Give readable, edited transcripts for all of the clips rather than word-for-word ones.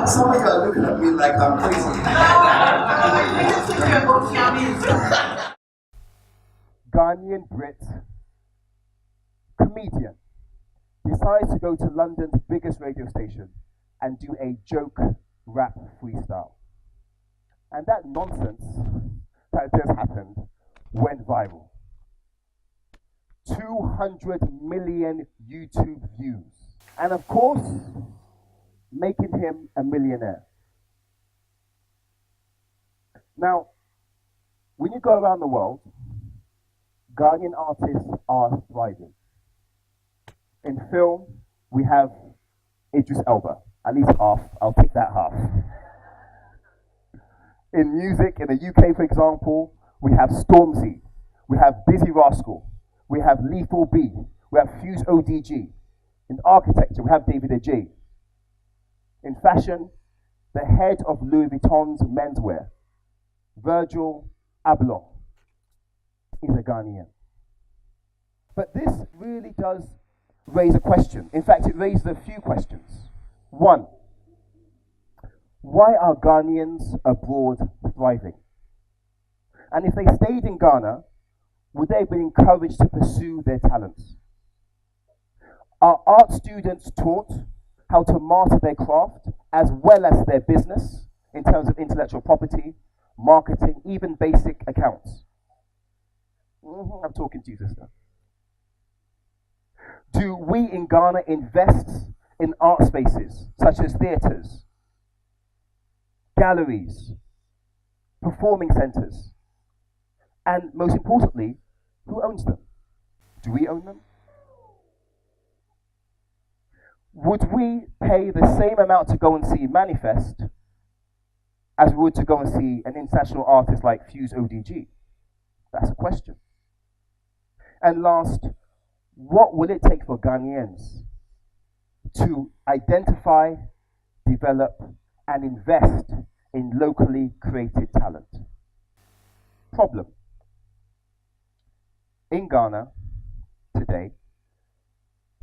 Some of you are looking at me like I'm crazy. Ghanaian Brit comedian decides to go to London's biggest radio station and do a joke rap freestyle. And that nonsense that just happened went viral. 200 million YouTube views. And of course, making him a millionaire. Now, when you go around the world, Ghanaian artists are thriving. In film, we have Idris Elba, at least half. I'll take that half. In music, in the UK, for example, we have Stormzy, we have Busy Rascal, we have Lethal B, we have Fuse ODG. In architecture, we have David Ajay. In fashion, the head of Louis Vuitton's menswear, Virgil Abloh, is a Ghanaian. But this really does raise a question. In fact, it raises a few questions. One, why are Ghanaians abroad thriving? And if they stayed in Ghana, would they have been encouraged to pursue their talents? Are art students taught how to master their craft as well as their business in terms of intellectual property, marketing, even basic accounts? I'm talking to you, sister. Do we in Ghana invest in art spaces such as theatres, galleries, performing centres? And most importantly, who owns them? Do we own them? Would we pay the same amount to go and see Manifest as we would to go and see an international artist like Fuse ODG? That's a question. And last, what will it take for Ghanaians to identify, develop, and invest in locally created talent? Problem. In Ghana today,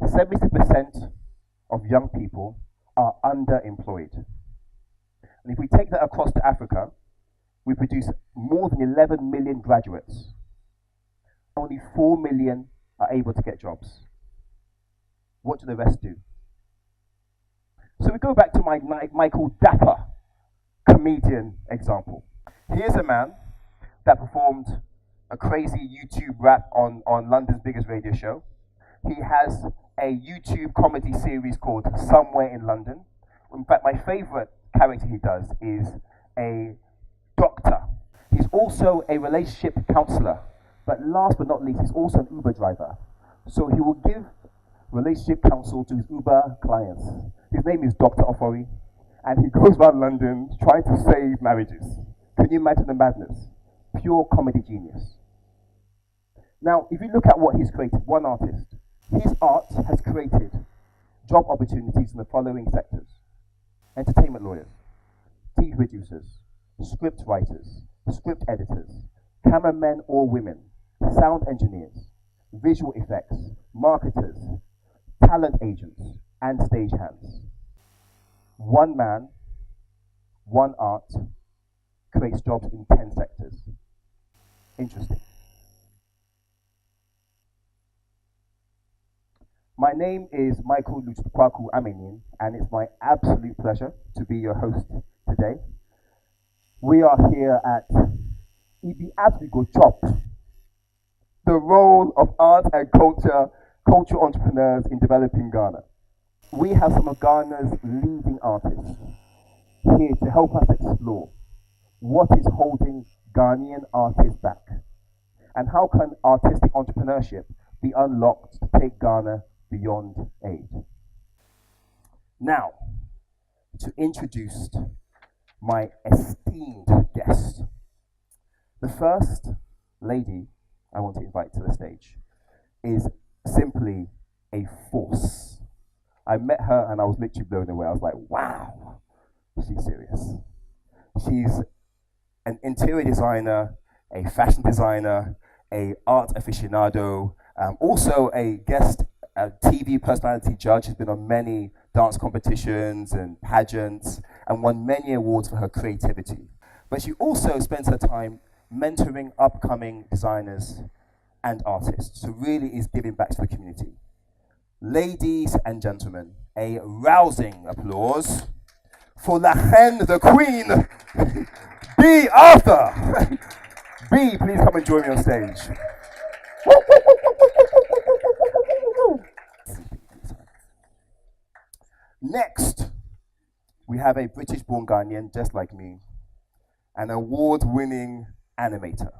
70% of young people are underemployed. And if we take that across to Africa, we produce more than 11 million graduates. Only 4 million are able to get jobs. What do the rest do? So we go back to my Michael Dapper comedian example. Here's a man that performed a crazy YouTube rap on London's biggest radio show. He has a YouTube comedy series called Somewhere in London. In fact, my favorite character he does is a doctor. He's also a relationship counselor. But last but not least, he's also an Uber driver. So he will give relationship counsel to his Uber clients. His name is Dr. Ofori, and he goes around London trying to save marriages. Can you imagine the madness? Pure comedy genius. Now, if you look at what he's created, one artist, his art has created job opportunities in the following sectors: entertainment lawyers, TV producers, script writers, script editors, cameramen or women, sound engineers, visual effects, marketers, talent agents, and stagehands. One man, one art, creates jobs in 10 sectors. Interesting. My name is Michael Lutukwaku Amenyin, and it's my absolute pleasure to be your host today. We are here at Ibi As We Go Chop, the role of art and cultural entrepreneurs in developing Ghana. We have some of Ghana's leading artists here to help us explore what is holding Ghanaian artists back and how can artistic entrepreneurship be unlocked to take Ghana beyond aid. Now, to introduce my esteemed guest. The first lady I want to invite to the stage is simply a force. I met her and I was literally blown away. I was like, wow, she's serious. She's an interior designer, a fashion designer, a art aficionado, also a guest TV personality judge. She's been on many dance competitions and pageants, and won many awards for her creativity. But she also spends her time mentoring upcoming designers and artists. So really is giving back to the community. Ladies and gentlemen, a rousing applause for La Reine, the Queen, Bea Arthur. Bea, please come and join me on stage. Next, we have a British-born Ghanaian, just like me, an award-winning animator.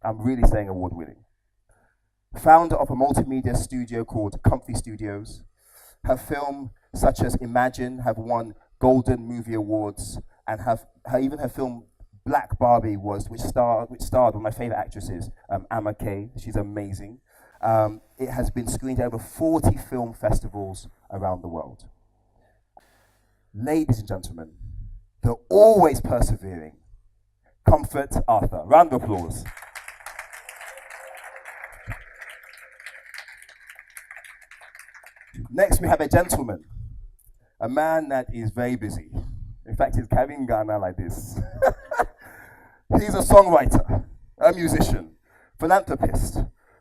I'm really saying award-winning. Founder of a multimedia studio called Comfy Studios. Her film, such as Imagine, have won Golden Movie Awards, and even her film Black Barbie which starred one of my favorite actresses, Amma Kay. She's amazing. It has been screened at over 40 film festivals around the world. Ladies and gentlemen, the always persevering Comfort Arthur. Round of applause. Next, we have a gentleman, a man that is very busy. In fact, he's carrying Ghana like this. He's a songwriter, a musician, philanthropist,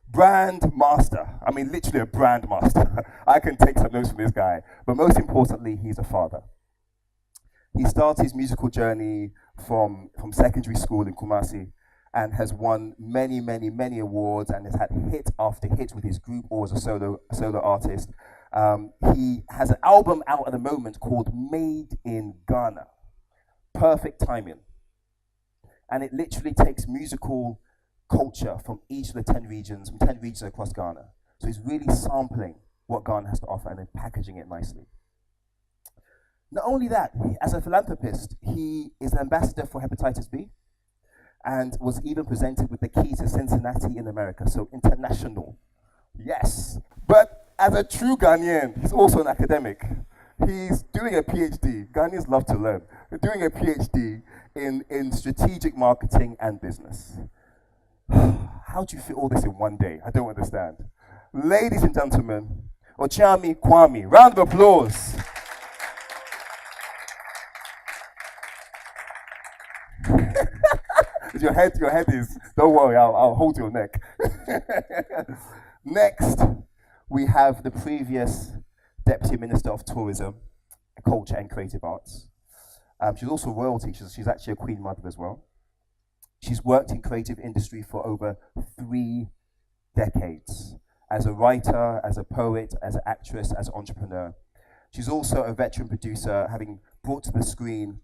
brand master. I mean, literally a brand master. I can take some notes from this guy. But most importantly, he's a father. He started his musical journey from secondary school in Kumasi and has won many, many, many awards and has had hit after hit with his group or as a solo artist. He has an album out at the moment called Made in Ghana. Perfect timing. And it literally takes musical culture from each of the 10 regions across Ghana. So he's really sampling what Ghana has to offer and then packaging it nicely. Not only that, as a philanthropist, he is an ambassador for hepatitis B and was even presented with the key to Cincinnati in America, so international. Yes, but as a true Ghanaian, he's also an academic. He's doing a PhD. Ghanaians love to learn. He's doing a PhD in strategic marketing and business. How do you fit all this in one day? I don't understand. Ladies and gentlemen, Ochami Kwame. Round of applause. Your head is, don't worry, I'll hold your neck. Next, we have the previous Deputy Minister of Tourism, Culture and Creative Arts. She's also royalty, she's actually a Queen Mother as well. She's worked in creative industry for over 3 decades, as a writer, as a poet, as an actress, as an entrepreneur. She's also a veteran producer, having brought to the screen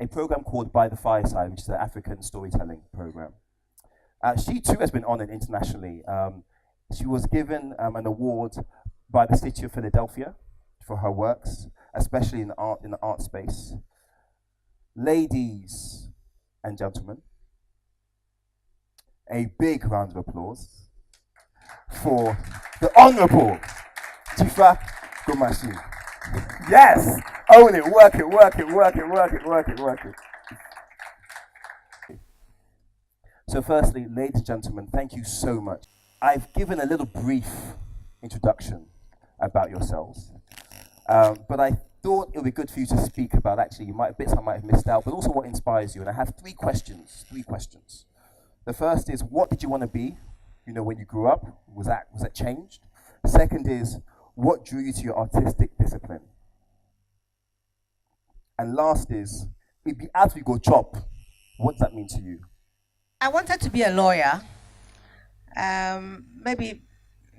a program called By the Fireside, which is an African storytelling program. She too has been honored internationally. She was given an award by the City of Philadelphia for her works, especially in the art space. Ladies and gentlemen, a big round of applause for the Honorable Tifa Gomashi. Yes! Own it, work it, work it, work it, work it, work it, work it. So firstly, ladies and gentlemen, thank you so much. I've given a little brief introduction about yourselves, but I thought it would be good for you to speak about bits I might have missed out, but also what inspires you. And I have 3 questions. The first is, what did you want to be, when you grew up? Was that changed? Second is, what drew you to your artistic discipline? And last is, if you have to go chop, what does that mean to you? I wanted to be a lawyer, maybe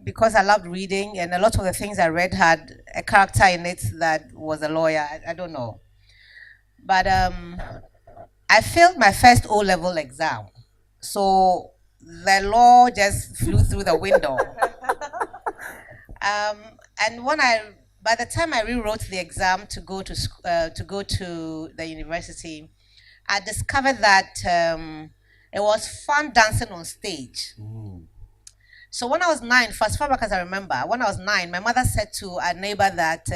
because I loved reading, and a lot of the things I read had a character in it that was a lawyer. I don't know. But I failed my first O-level exam. So the law just flew through the window. And by the time I rewrote the exam to go to the university, I discovered that it was fun dancing on stage. So when I was 9, as far back as I remember, when I was 9, my mother said to a neighbor that,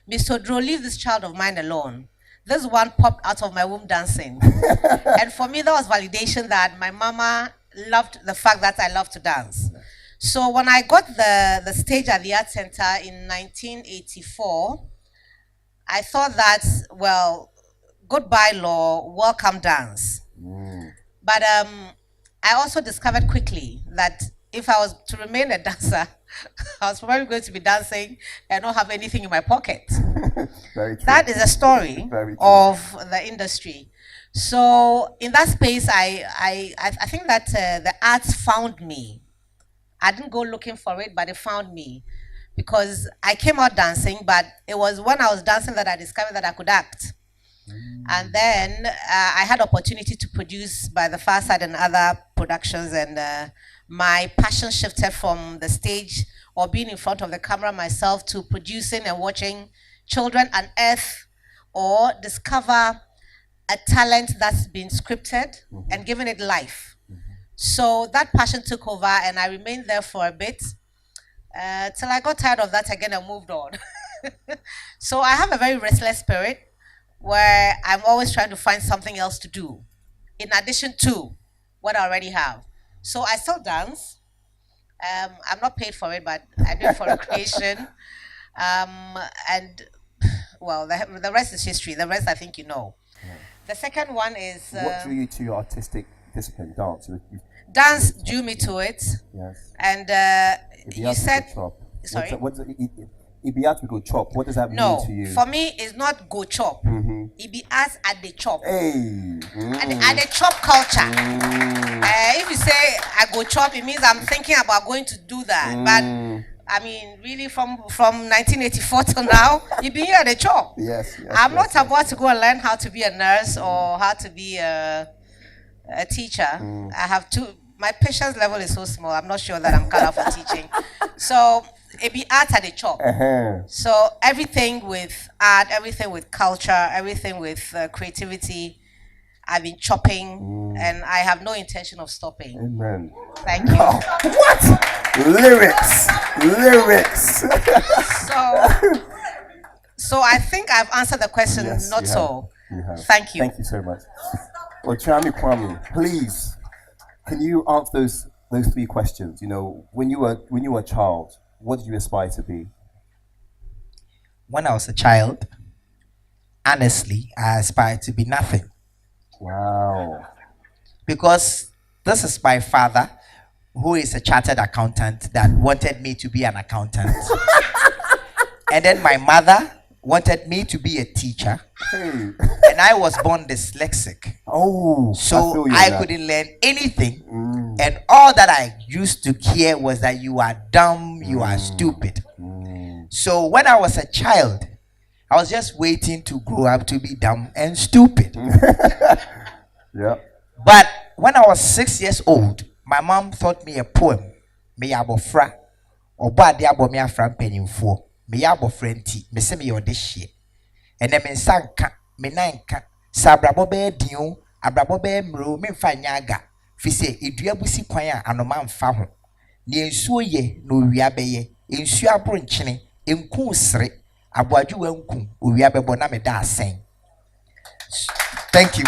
Miss Odro, leave this child of mine alone. This one popped out of my womb dancing. And for me, that was validation that my mama loved the fact that I loved to dance. So when I got the stage at the Art Center in 1984, I thought that, well, goodbye law, welcome dance. But I also discovered quickly that if I was to remain a dancer, I was probably going to be dancing and not have anything in my pocket. Very true. That is a story Very true. of the industry. So in that space, I think that the arts found me. I didn't go looking for it, but it found me because I came out dancing, but it was when I was dancing that I discovered that I could act. And then I had opportunity to produce by the Far Side and other productions, and my passion shifted from the stage or being in front of the camera myself to producing and watching children unearth or discover a talent that's been scripted and given it life. So that passion took over, and I remained there for a bit till I got tired of that again and moved on. So I have a very restless spirit where I'm always trying to find something else to do in addition to what I already have. So I still dance. I'm not paid for it, but I do it for recreation. And well, the rest is history. The rest I think you know. Yeah. The second one is what drew you to your artistic discipline, dance? Dance drew me to it. Yes. And you said, sorry. What's Ibiatu chop? What does that mean to you? For me, it's not go chop. Ibias at the chop. Hey. At the chop culture. If you say I go chop, it means I'm thinking about going to do that. But I mean, really, from 1984 till now, you've been here at the chop. Yes. I'm not about to go and learn how to be a nurse or how to be a teacher. I have to. My patience level is so small. I'm not sure that I'm cut out for teaching. So it be art at the chop. So everything with art, everything with culture, everything with creativity, I've been chopping, and I have no intention of stopping. Amen. Thank you. Oh, what? Lyrics. So I think I've answered the question. Yes, Not so. You have. Thank you. Thank you so much. Ochami Kwame, please, can you answer those three questions? You know, when you were a child, what did you aspire to be? When I was a child, honestly, I aspired to be nothing. Wow. Because this is my father, who is a chartered accountant, that wanted me to be an accountant. And then my mother wanted me to be a teacher. Hey. And I was born dyslexic. Oh. So I couldn't learn anything. And all that I used to hear was that you are dumb, you are stupid. So when I was a child, I was just waiting to grow up to be dumb and stupid. Yeah. But when I was 6 years old, my mom taught me a poem. Me abofra. Oba de abo me afra mpanimfo. Me abofra nti, me se me yodehye. Ene me nsanka, me nanka. Sa abrabo be diu, abrabo be mro, me mfa nyaga. Fi se edua busi kwan a anoma mfa ho. Ne ensuo ye no wia beye. Ensuo abro nkyene, enku sre. Aboaju wanku, owia bebo na me da asen. Thank you.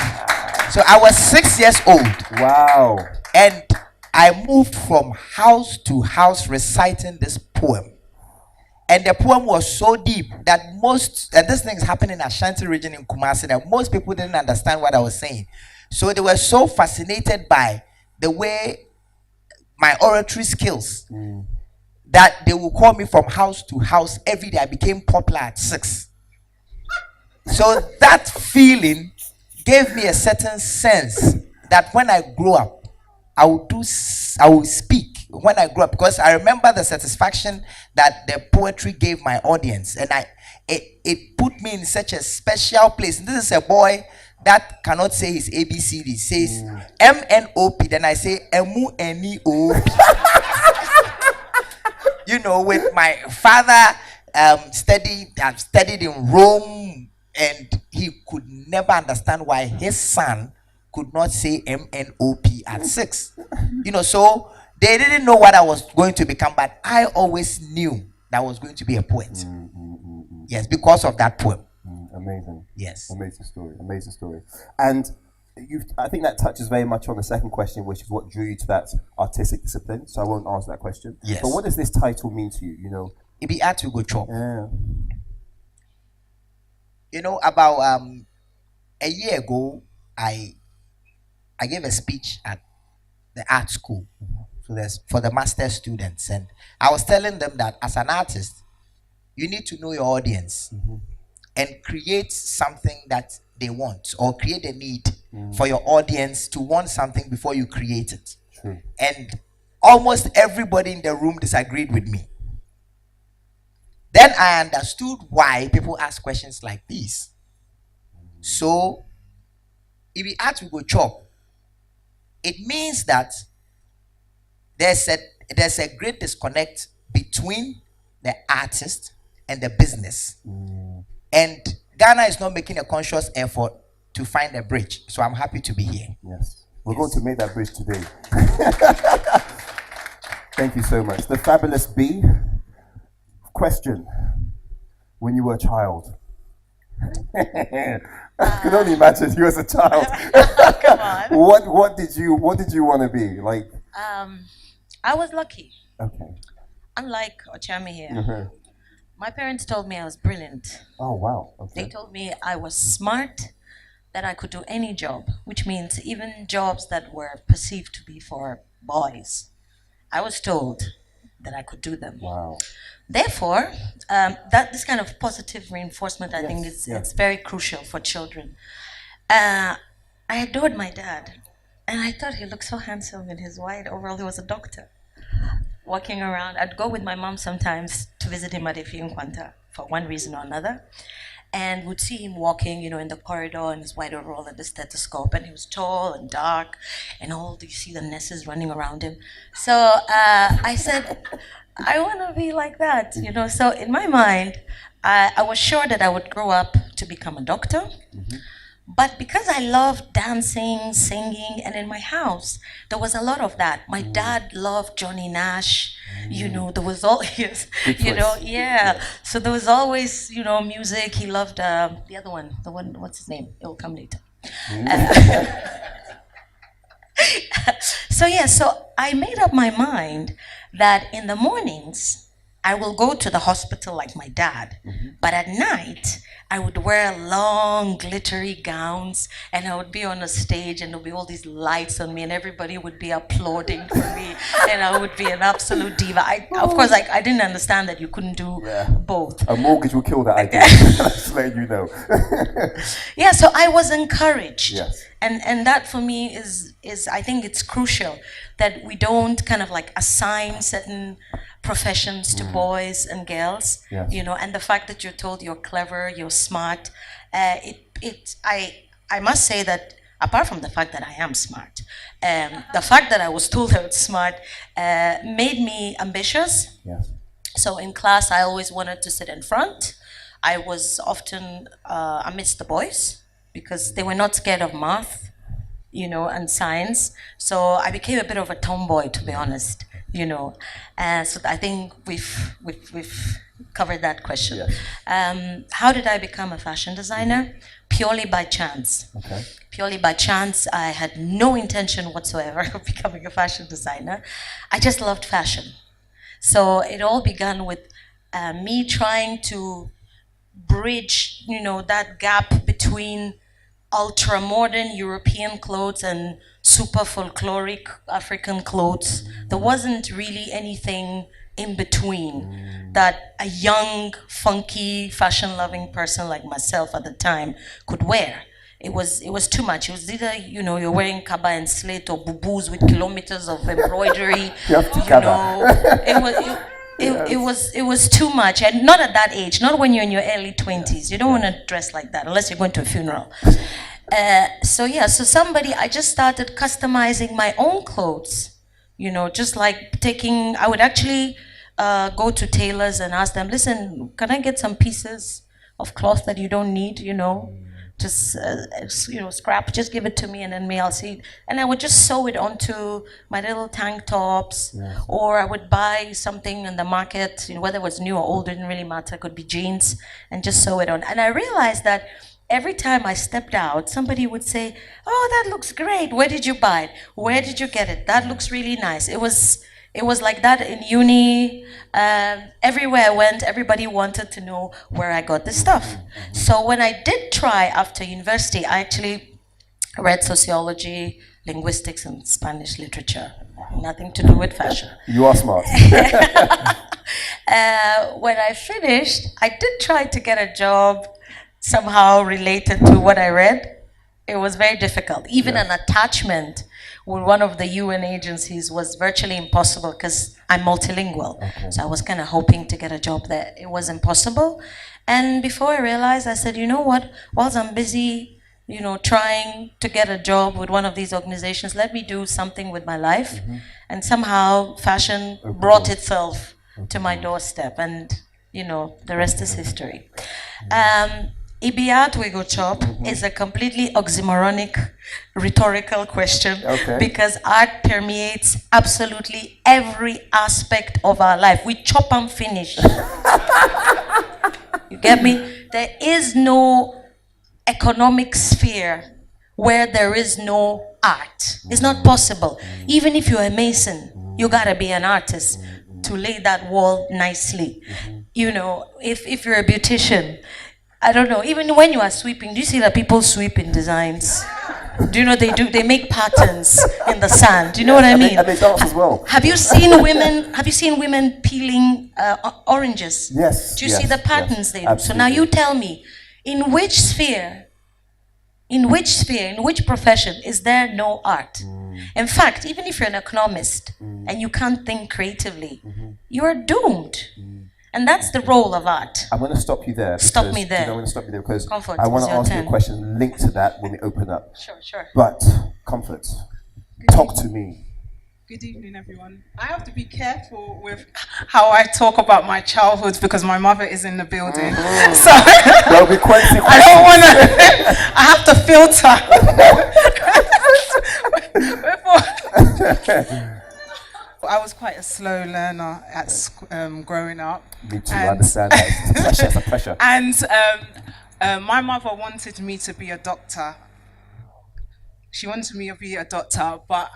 So I was 6 years old. Wow. And I moved from house to house reciting this poem. And the poem was so deep that and this thing is happening in Ashanti region in Kumasi, that most people didn't understand what I was saying. So they were so fascinated by the way my oratory skills that they would call me from house to house every day. I became popular at 6. So that feeling gave me a certain sense that when I grow up, I will speak when I grew up, because I remember the satisfaction that the poetry gave my audience, and it put me in such a special place. This is a boy that cannot say his ABCD, says MNOP, then I say MUNEOP. You know, with my father I've studied in Rome, and he could never understand why his son could not say MNOP at 6. You know, so they didn't know what I was going to become, but I always knew that I was going to be a poet. Yes, because of that poem. Amazing. Yes. Amazing story. And I think that touches very much on the second question, which is what drew you to that artistic discipline. So I won't answer that question. Yes. But what does this title mean to you? You know, It be art to go chop. Yeah. You know, about a year ago, I gave a speech at the art school. So there's for the master students, and I was telling them that as an artist, you need to know your audience and create something that they want, or create a need for your audience to want something before you create it. True. And almost everybody in the room disagreed with me. Then I understood why people ask questions like these. So if we ask, we go chop. It means that there's a great disconnect between the artist and the business. And Ghana is not making a conscious effort to find a bridge. So I'm happy to be here. Yes. We're going to make that bridge today. Thank you so much. The fabulous B. Question. When you were a child. I could only imagine you as a child. Come on. What did you want to be? Like, I was lucky. okay. Unlike Ochami here, Mhm. my parents told me I was brilliant. Oh wow. They Okay. told me I was smart, that I could do any job, which means even jobs that were perceived to be for boys. I was told that I could do them. Wow. Therefore, that this kind of positive reinforcement, I think, Yes, is yes. it's very crucial for children. I adored my dad, and I thought he looked so handsome in his white overall. He was a doctor, walking around. I'd go with my mom sometimes to visit him at Ifi Nkwanta for one reason or another, and would see him walking, in the corridor in his white overall and the stethoscope, and he was tall and dark, and all you see the nurses running around him. So I said, I want to be like that, So in my mind, I was sure that I would grow up to become a doctor. But because I loved dancing, singing, and in my house, there was a lot of that. My dad loved Johnny Nash. There was all, yes, choice. yeah. So there was always, music. He loved the other one, what's his name? It will come later. So I made up my mind that in the mornings, I will go to the hospital like my dad, but at night, I would wear long, glittery gowns, and I would be on a stage, and there'll be all these lights on me, and everybody would be applauding for me, and I would be an absolute diva. Of course, I didn't understand that you couldn't do both. A mortgage will kill that idea. Just letting you know. Yeah, so I was encouraged. Yes. And that for me is I think it's crucial that we don't kind of like assign certain professions to boys and girls, Yes. And the fact that you're told you're clever, you're smart, I must say that apart from the fact that I am smart, the fact that I was told I was smart made me ambitious. Yes. So in class, I always wanted to sit in front. I was often amidst the boys because they were not scared of math, and science. So I became a bit of a tomboy, to be honest, So I think we've covered that question. Yes. How did I become a fashion designer? Purely by chance. Okay. Purely by chance. I had no intention whatsoever of becoming a fashion designer. I just loved fashion. So it all began with me trying to bridge, that gap between ultra-modern European clothes and super folkloric African clothes. There wasn't really anything in between that a young, funky, fashion-loving person like myself at the time could wear. It was too much. It was either, you're wearing kaba and slate or bubus with kilometers of embroidery. You have to kaba. It was too much, and not at that age, not when you're in your early 20s. You don't want to dress like that unless you're going to a funeral. So I just started customizing my own clothes, just like I would actually go to tailors and ask them, listen, can I get some pieces of cloth that you don't need, just scrap, just give it to me, and then I'll see it. And I would just sew it onto my little tank tops, or I would buy something in the market, whether it was new or old, didn't really matter, it could be jeans, and just sew it on. And I realized that every time I stepped out, somebody would say, oh, that looks great, where did you buy it? Where did you get it? That looks really nice. It It was like that in uni. Everywhere I went, everybody wanted to know where I got the stuff. So when I did try after university, I actually read sociology, linguistics, and Spanish literature. Nothing to do with fashion. You are smart. When I finished, I did try to get a job somehow related to what I read. It was very difficult. Even an attachment with one of the UN agencies was virtually impossible because I'm multilingual. So I was kind of hoping to get a job there. It was impossible. And before I realized, I said, you know what, whilst I'm busy, trying to get a job with one of these organizations, let me do something with my life. And somehow fashion brought itself to my doorstep, and the rest is history. Ibi we go chop is a completely oxymoronic rhetorical question, because art permeates absolutely every aspect of our life. We chop and finish. You get me? There is no economic sphere where there is no art. It's not possible. Even if you're a mason, you gotta be an artist to lay that wall nicely. If you're a beautician, I don't know, even when you are sweeping, do you see that people sweep in designs? Do you know they make patterns in the sand? Do you know what I mean? And they dance as well. Have you seen women peeling oranges? Yes. Do you see the patterns they do? Absolutely. So now you tell me, in which profession is there no art? In fact, even if you're an economist and you can't think creatively, you're doomed. And that's the role of art. I'm going to stop you there. Stop me there. I'm going to stop you there because Comfort, I want it's to your ask you turn. a question linked to that when we open up. Sure. But, Comfort, talk to me. Good evening, everyone. I have to be careful with how I talk about my childhood because my mother is in the building. So There'll be Quincy. I don't want to, I have to filter. I was quite a slow learner at growing up. Me too, I understand that. It's a pressure. And my mother wanted me to be a doctor. She wanted me to be a doctor, but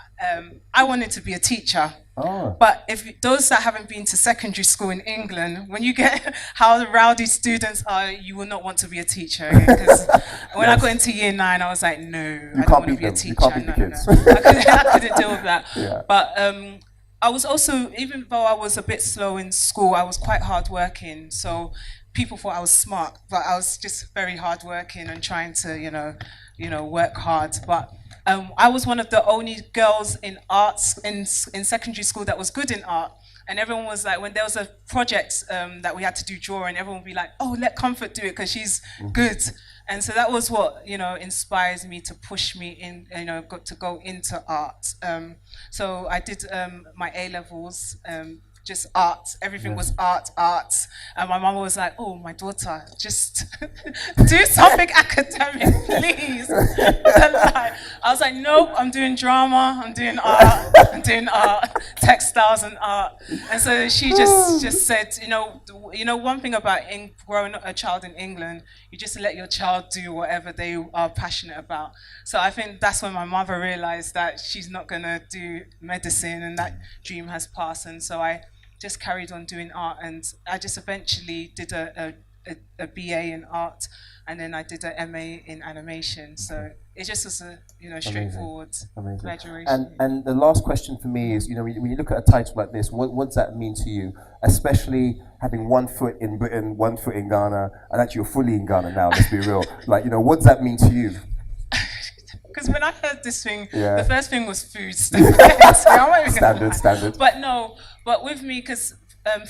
I wanted to be a teacher. Oh. But if those that haven't been to secondary school in England, when you get how the rowdy students are, you will not want to be a teacher. Because when I got into year 9, I was like, no, I don't want to be a teacher. You can't beat the kids. I couldn't deal with that. Yeah. But I was also, even though I was a bit slow in school, I was quite hardworking. So people thought I was smart, but I was just very hardworking and trying to, work hard. But I was one of the only girls in arts in secondary school that was good in art. And everyone was like, when there was a project that we had to do drawing, everyone would be like, oh, let Comfort do it because she's good. And so that was what, inspires me to push me in, to go into art. So I did my A-levels, just art. Everything was art. And my mom was like, oh, my daughter, just do something academic, please. I was like, nope, I'm doing drama, I'm doing art, textiles and art. And so she just said, one thing about growing up a child in England, you just let your child do whatever they are passionate about. So I think that's when my mother realized that she's not gonna do medicine and that dream has passed. And so I just carried on doing art, and I just eventually did a BA in art, and then I did an MA in animation. So it just was a straightforward graduation. And the last question for me is, when you look at a title like this, what does that mean to you? Especially having one foot in Britain, one foot in Ghana, and actually you're fully in Ghana now, let's be real. What does that mean to you? Because when I heard this thing, the first thing was food. Standard. But with me, because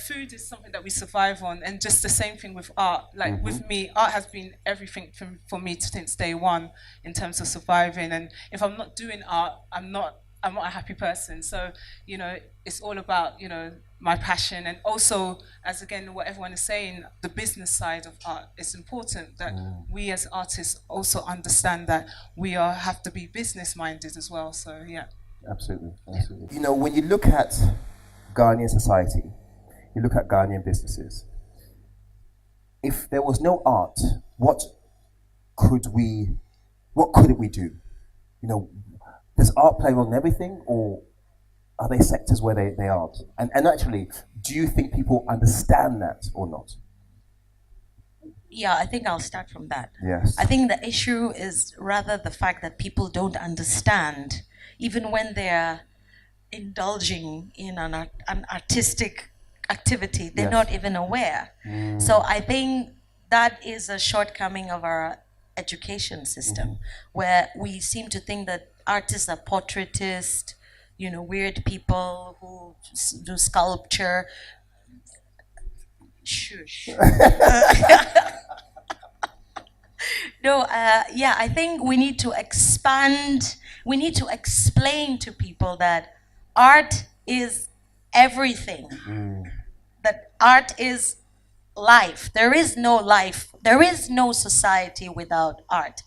food is something that we survive on, and just the same thing with art. Like with me, art has been everything for me since day one in terms of surviving. And if I'm not doing art, I'm not a happy person. So it's all about my passion, and also, as again what everyone is saying, the business side of art. It's important that we as artists also understand that we have to be business minded as well. So yeah. Absolutely. When you look at Ghanaian society, you look at Ghanaian businesses. If there was no art, what couldn't we do? Does art play a role in everything, or are there sectors where they aren't? And actually, do you think people understand that or not? Yeah, I think I'll start from that. Yes. I think the issue is rather the fact that people don't understand, even when they're indulging in an artistic activity, they're Yes. not even aware. So I think that is a shortcoming of our education system, where we seem to think that artists are portraitists, weird people who do sculpture. Shush. No, yeah, I think we need to expand, we need to explain to people that art is everything, that art is life. There is no life, there is no society without art.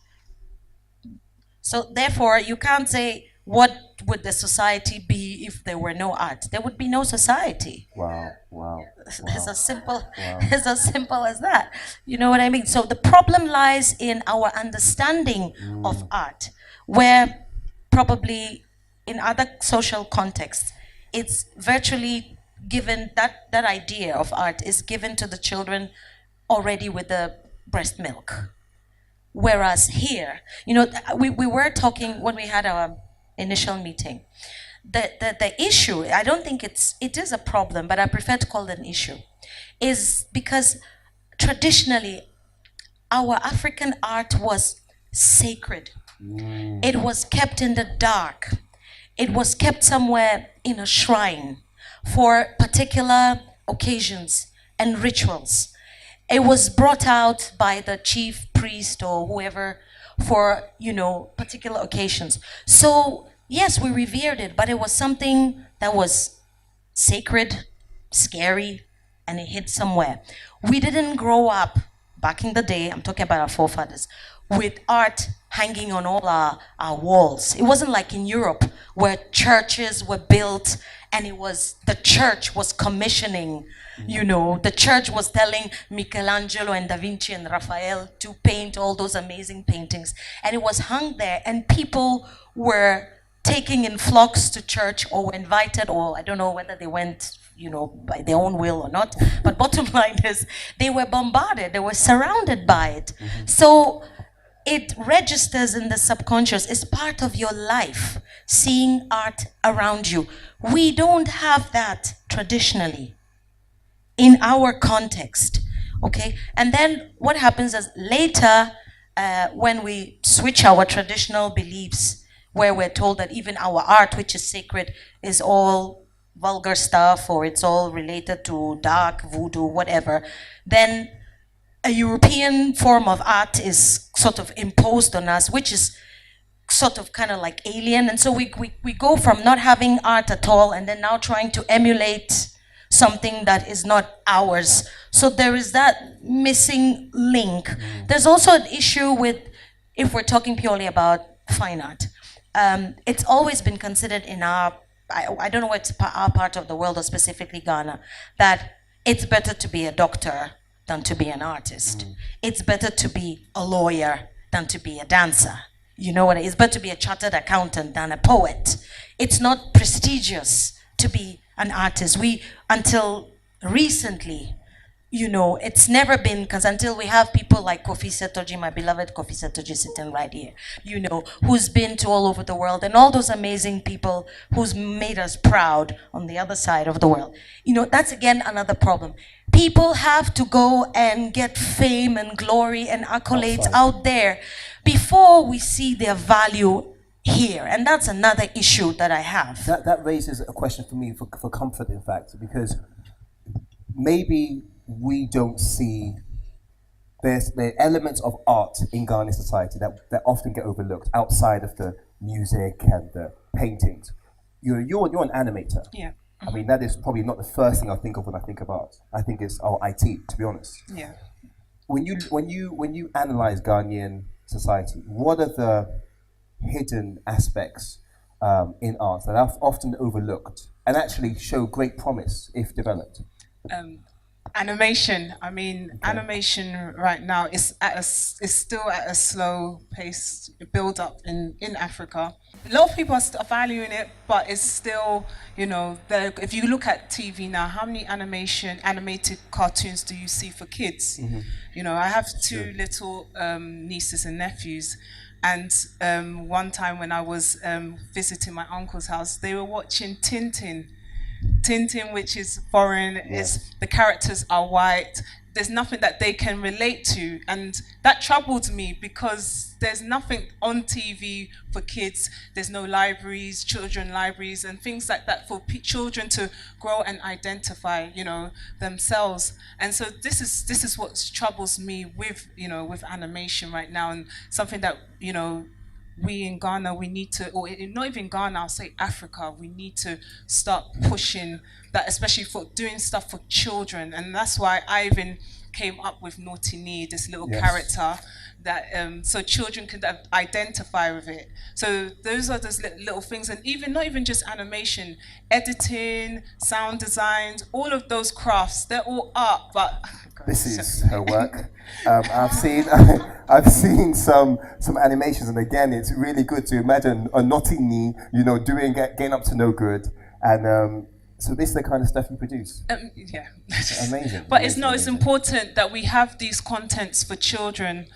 So therefore, you can't say, what would the society be if there were no art? There would be no society. Wow. Wow. It's as simple, it's as simple as that. You know what I mean? So the problem lies in our understanding of art, where probably in other social contexts, it's virtually given, that idea of art is given to the children already with the breast milk. Whereas here, we were talking when we had our initial meeting. The issue, I don't think it is a problem, but I prefer to call it an issue, is because traditionally our African art was sacred. It was kept in the dark. It was kept somewhere in a shrine for particular occasions and rituals. It was brought out by the chief priest or whoever for, particular occasions. So yes, we revered it, but it was something that was sacred, scary, and it hid somewhere. We didn't grow up back in the day, I'm talking about our forefathers, with art hanging on all our walls. It wasn't like in Europe where churches were built and the church was commissioning, the church was telling Michelangelo and Da Vinci and Raphael to paint all those amazing paintings. And it was hung there, and people were taking in flocks to church or were invited, or I don't know whether they went, by their own will or not. But bottom line is, they were bombarded, they were surrounded by it. So it registers in the subconscious. It's part of your life, seeing art around you. We don't have that traditionally in our context, okay? And then what happens is later, when we switch our traditional beliefs, where we're told that even our art, which is sacred, is all vulgar stuff, or it's all related to dark, voodoo, whatever, then a European form of art is sort of imposed on us, which is sort of kind of like alien. And so we go from not having art at all and then now trying to emulate something that is not ours. So there is that missing link. There's also an issue with, if we're talking purely about fine art, it's always been considered in our, I don't know what's our part of the world, or specifically Ghana, that it's better to be a doctor than to be an artist. It's better to be a lawyer than to be a dancer. You know what? It's better to be a chartered accountant than a poet. It's not prestigious to be an artist. Until recently, it's never been, because until we have people like Kofi Setoji, my beloved Kofi Setoji sitting right here, who's been to all over the world, and all those amazing people who's made us proud on the other side of the world. That's again another problem. People have to go and get fame and glory and accolades out there before we see their value here. And that's another issue that I have. That raises a question for me for comfort, in fact, because maybe we don't see there's the elements of art in Ghanaian society that often get overlooked outside of the music and the paintings. You're an animator. Yeah. I mean, that is probably not the first thing I think of when I think of art. I think it's IT, to be honest. Yeah. When you analyze Ghanaian society, what are the hidden aspects in art that are often overlooked and actually show great promise if developed? Animation. I mean, animation right now is is still at a slow pace build up in Africa. A lot of people are valuing it, but it's still, you know, if you look at TV now, how many animated cartoons do you see for kids? You know, I have two little nieces and nephews, and one time when I was visiting my uncle's house, they were watching Tintin. Tintin, which is foreign, is the characters are white. There's nothing that they can relate to, and that troubled me because there's nothing on TV for kids. There's no libraries, children libraries, and things like that for children to grow and identify, you know, themselves. And so this is what troubles me with, you know, with animation right now, and something that, you know, we in Ghana, we need to, or not even Ghana, I'll say Africa, we need to start pushing that, especially for doing stuff for children. And that's why I even came up with Naughty Nee, this little character that so children can identify with it. So those are those little things, and even not even just animation, editing, sound designs, all of those crafts, they're all art. But this is her work. I've seen some animations, and again, it's really good to imagine a Naughty Nee, you know, getting up to no good, and so this is the kind of stuff you produce. Yeah, amazing. But it's important that we have these contents for children.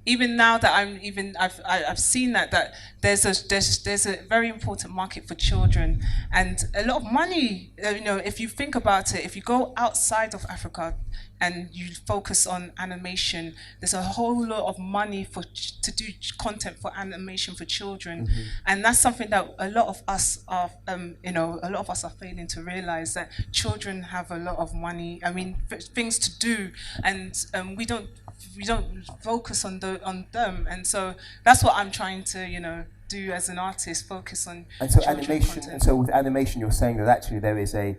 Even now that I've seen that there's a very important market for children, and a lot of money. You know, if you think about it, if you go outside of Africa and you focus on animation, there's a whole lot of money to do content for animation for children, and that's something that a lot of us are, failing to realize, that children have a lot of money. I mean, things to do, and we don't focus on them, and so that's what I'm trying to, you know, do as an artist, focus on. And so children animation, content. and so with animation, you're saying that actually there's a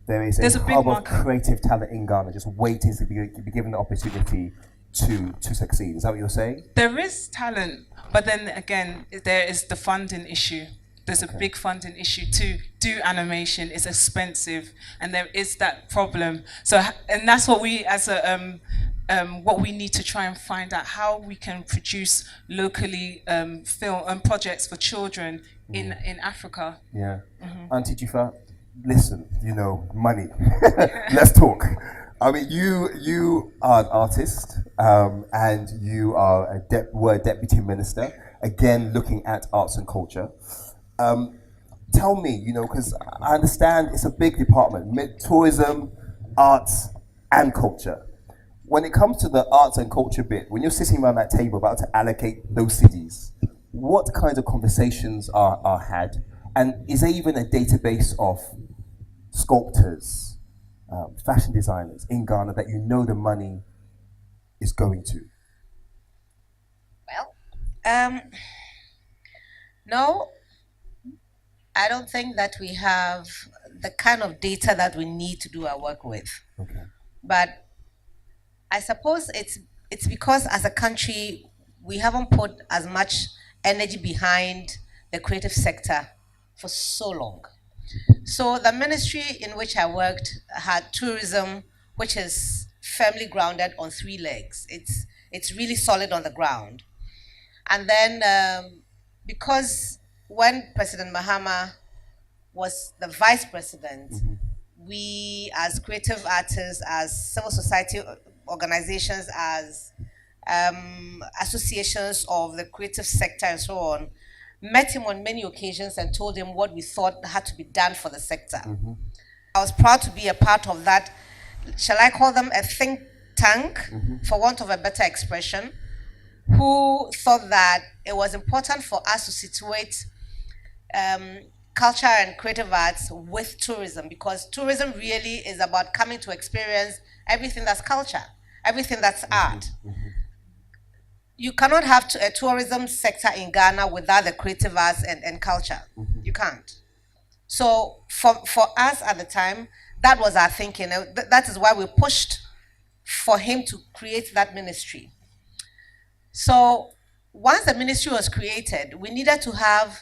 There's a big hub of market. creative talent in Ghana, just waiting to be given the opportunity to succeed. Is that what you're saying? There is talent, but then again, there is the funding issue. There's a big funding issue to do animation. It's expensive, and there is that problem. So, and that's what we, as a what we need to try and find out, how we can produce locally film and projects for children in Africa. Yeah. Auntie Jifa, listen, you know, money. Let's talk. I mean, you are an artist, and you are were a deputy minister, again, looking at arts and culture. Tell me, you know, because I understand it's a big department, tourism, arts, and culture. When it comes to the arts and culture bit, when you're sitting around that table about to allocate those cities, what kinds of conversations are had? And is there even a database of sculptors, fashion designers in Ghana that you know the money is going to? Well, no, I don't think that we have the kind of data that we need to do our work with. Okay. But I suppose it's because as a country we haven't put as much energy behind the creative sector for so long. So the ministry in which I worked had tourism, which is firmly grounded on 3 legs. It's really solid on the ground. And then because when President Mahama was the vice president, we as creative artists, as civil society organizations, as associations of the creative sector and so on, met him on many occasions and told him what we thought had to be done for the sector. I was proud to be a part of that, shall I call them a think tank, for want of a better expression, who thought that it was important for us to situate culture and creative arts with tourism, because tourism really is about coming to experience everything that's culture, everything that's art. You cannot have a tourism sector in Ghana without the creative arts and culture. You can't. So for us at the time, that was our thinking. That is why we pushed for him to create that ministry. So once the ministry was created, we needed to have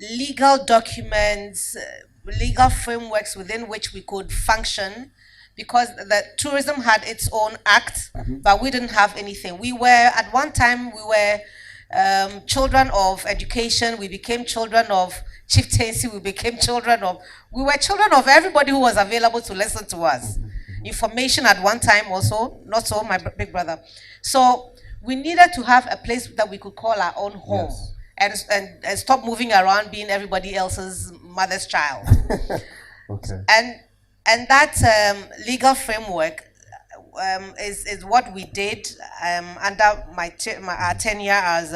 legal documents, legal frameworks within which we could function, because the tourism had its own act, but we didn't have anything. We were, at one time, we were children of education, we became children of chieftaincy, we were children of everybody who was available to listen to us. Information at one time also, not so, my big brother. So we needed to have a place that we could call our own home. Yes. And stop moving around being everybody else's mother's child. Okay. And that legal framework is what we did under our tenure as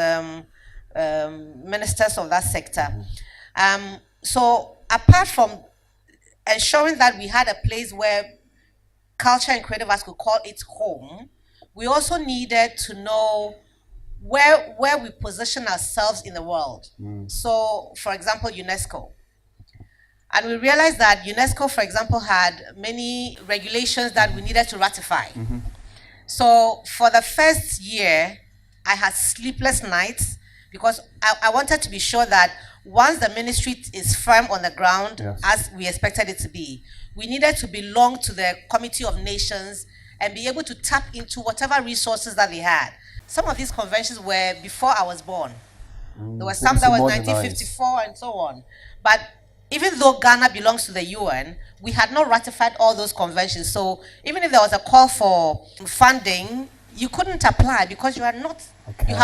ministers of that sector. So apart from ensuring that we had a place where culture and creative arts could call its home, we also needed to know where we position ourselves in the world. So, for example, UNESCO. And we realized that UNESCO, for example, had many regulations that we needed to ratify. So for the first year, I had sleepless nights because I wanted to be sure that once the ministry is firm on the ground, Yes. as we expected it to be, we needed to belong to the Committee of Nations and be able to tap into whatever resources that they had. Some of these conventions were before I was born. There were so some it's that was modernized. 1954 and so on. But even though Ghana belongs to the UN, we had not ratified all those conventions. So even if there was a call for funding, you couldn't apply because you have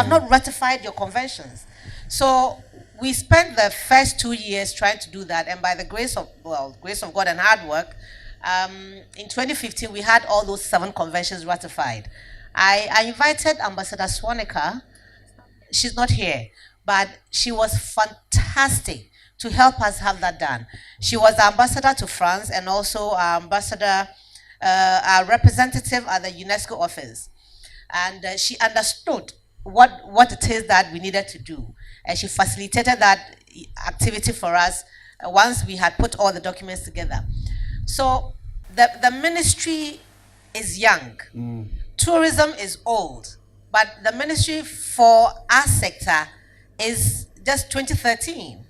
not ratified your conventions. So we spent the first 2 years trying to do that, and by the grace of God and hard work, in 2015 we had all those 7 conventions ratified. I invited Ambassador Swanika. She's not here, but she was fantastic to help us have that done. She was the ambassador to France and also our ambassador, our representative at the UNESCO office. And she understood what it is that we needed to do. And she facilitated that activity for us once we had put all the documents together. So the ministry is young. Tourism is old. But the ministry for our sector is just 2013.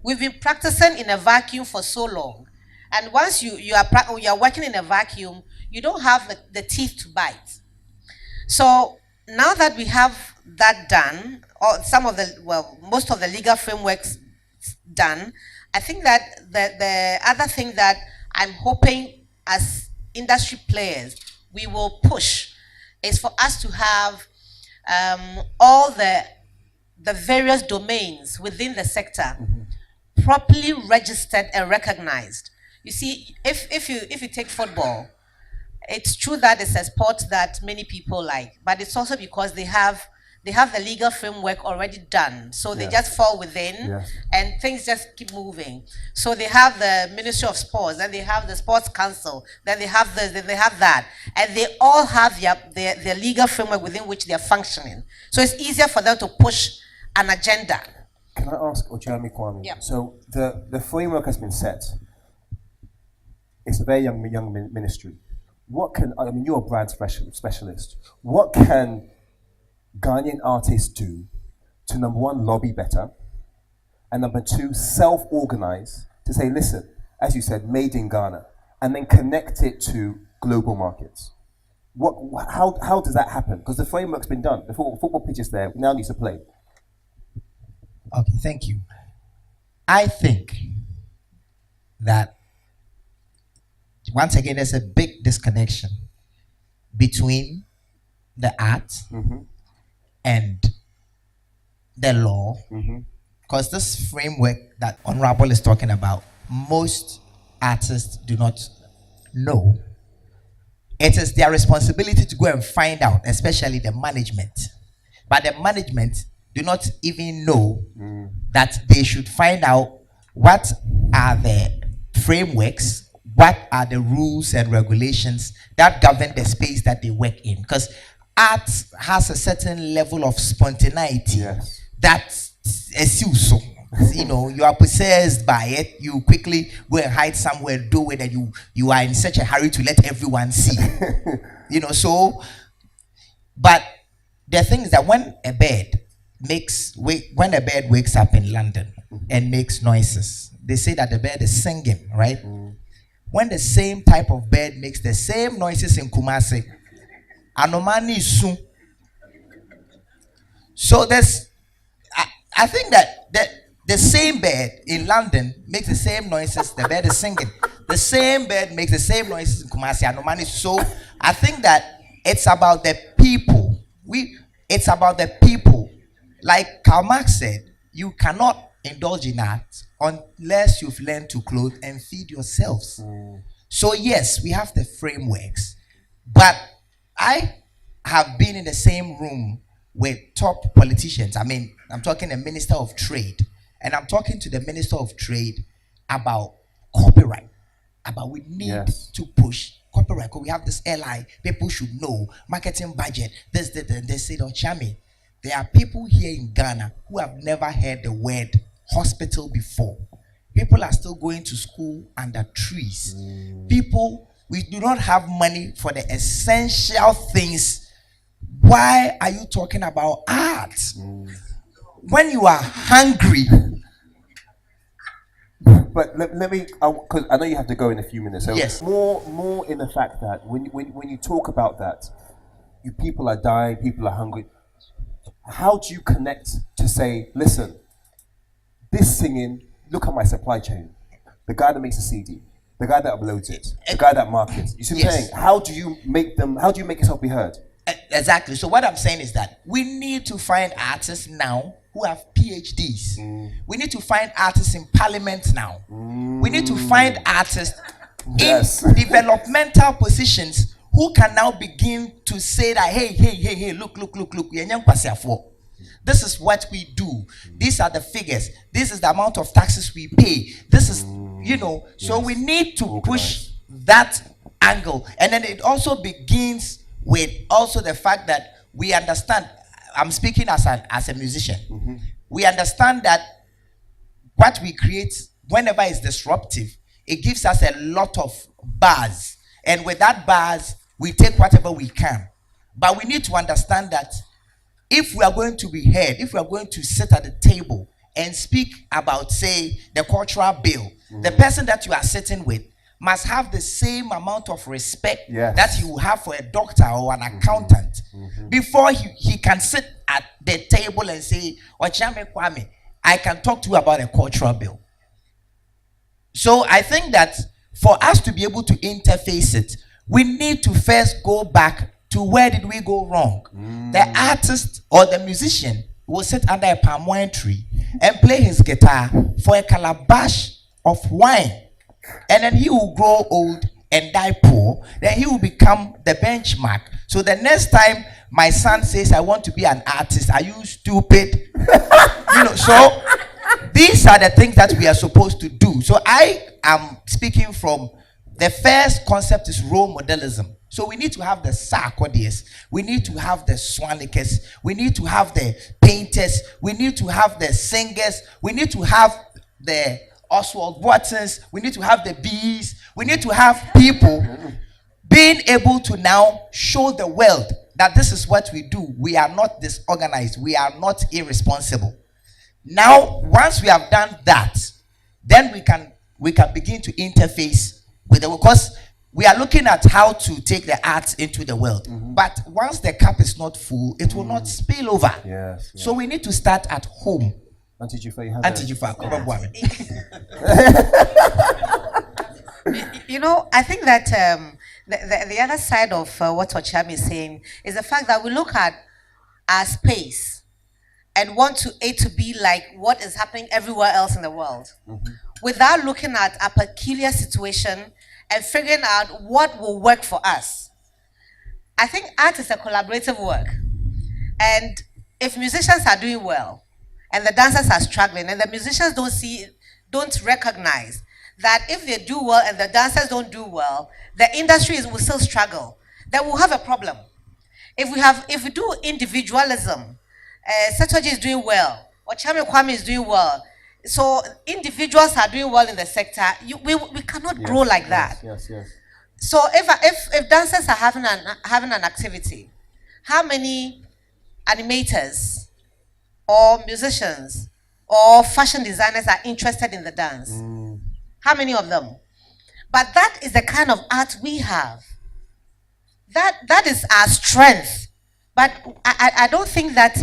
We've been practicing in a vacuum for so long. And once you are working in a vacuum, you don't have the teeth to bite. So now that we have that done, or most of the legal frameworks done, I think that the other thing that I'm hoping as industry players we will push is for us to have all the various domains within the sector properly registered and recognized. You see, if you take football, it's true that it's a sport that many people like, but it's also because they have the legal framework already done, so they just fall within, and things just keep moving. So they have the Ministry of Sports, then they have the Sports Council, then they have this, then they have that, and they all have their legal framework within which they are functioning. So it's easier for them to push an agenda. Can I ask Jeremy Kwame? Yeah. So the framework has been set. It's a very young ministry. What can, I mean, you're a brand specialist. What can Ghanaian artists do to, number one, lobby better, and number two, self-organize to say, listen, as you said, made in Ghana, and then connect it to global markets? How does that happen? Because the framework's been done. The football pitch is there. We now need to play. Okay, thank you. I think that, once again, there's a big disconnection between the art and the law, because this framework that Honorable is talking about, most artists do not know. It is their responsibility to go and find out, especially the management. But the management do not even know that they should find out what are the frameworks, what are the rules and regulations that govern the space that they work in. Because art has a certain level of spontaneity that is so. You know, you are possessed by it, you quickly go and hide somewhere, do it, and you are in such a hurry to let everyone see. You know, so, but the thing is that when a bird wakes up in London and makes noises, they say that the bird is singing, right? When the same type of bird makes the same noises in Kumasi, anomani is soon. So I think that the same bird in London makes the same noises, the bird is singing. The same bird makes the same noises in Kumasi, anomani. So I think that it's about the people. It's about the people. Like Karl Marx said, you cannot indulge in art unless you've learned to clothe and feed yourselves. So yes, we have the frameworks, but I have been in the same room with top politicians. I mean, I'm talking the Minister of Trade, and I'm talking to the Minister of Trade about copyright, about we need to push copyright, because we have this LI, people should know, marketing budget, this, they say, oh, Chami, there are people here in Ghana who have never heard the word hospital before. People are still going to school under trees. People, we do not have money for the essential things. Why are you talking about art? When you are hungry. But let me, because I know you have to go in a few minutes. So yes. More in the fact that when you talk about that, people are dying, people are hungry. How do you connect to say, listen, this singing, look at my supply chain. The guy that makes a CD, the guy that uploads it, the guy that markets. You see what I'm saying? How do you make yourself be heard? Exactly. So what I'm saying is that we need to find artists now who have PhDs. We need to find artists in parliament now. We need to find artists in developmental positions who can now begin to say that, hey, look, this is what we do. These are the figures. This is the amount of taxes we pay. This is, so we need to push that angle. And then it also begins with also the fact that we understand, I'm speaking as a musician, we understand that what we create, whenever it's disruptive, it gives us a lot of buzz. And with that buzz, we take whatever we can. But we need to understand that if we are going to be heard, if we are going to sit at the table and speak about, say, the cultural bill, the person that you are sitting with must have the same amount of respect that you have for a doctor or an accountant before he can sit at the table and say, Ochame Kwame, I can talk to you about a cultural bill. So I think that for us to be able to interface it, we need to first go back to where did we go wrong. The artist or the musician will sit under a palm wine tree and play his guitar for a calabash of wine. And then he will grow old and die poor. Then he will become the benchmark. So the next time my son says, I want to be an artist, are you stupid? So these are the things that we are supposed to do. So I am speaking from the first concept is role modelism. So we need to have the Sarkodis, we need to have the Swanikers, we need to have the painters, we need to have the singers, we need to have the Oswald Watsons, we need to have the bees, we need to have people being able to now show the world that this is what we do. We are not disorganized, we are not irresponsible. Now, once we have done that, then we can begin to interface with the world, because we are looking at how to take the arts into the world. But once the cup is not full, it will not spill over. Yes. So we need to start at home. I think that the other side of what Ocham is saying is the fact that we look at our space and want it to be like what is happening everywhere else in the world, without looking at a peculiar situation and figuring out what will work for us. I think art is a collaborative work. And if musicians are doing well, and the dancers are struggling, and the musicians don't recognize that if they do well and the dancers don't do well, the industry will still struggle, then we'll have a problem. If we do individualism, Satoji is doing well, or Chame Kwame is doing well, so individuals are doing well in the sector, we cannot grow like that. Yes. So if dancers are having an activity, how many animators or musicians or fashion designers are interested in the dance? How many of them? But that is the kind of art we have. That is our strength. But I don't think that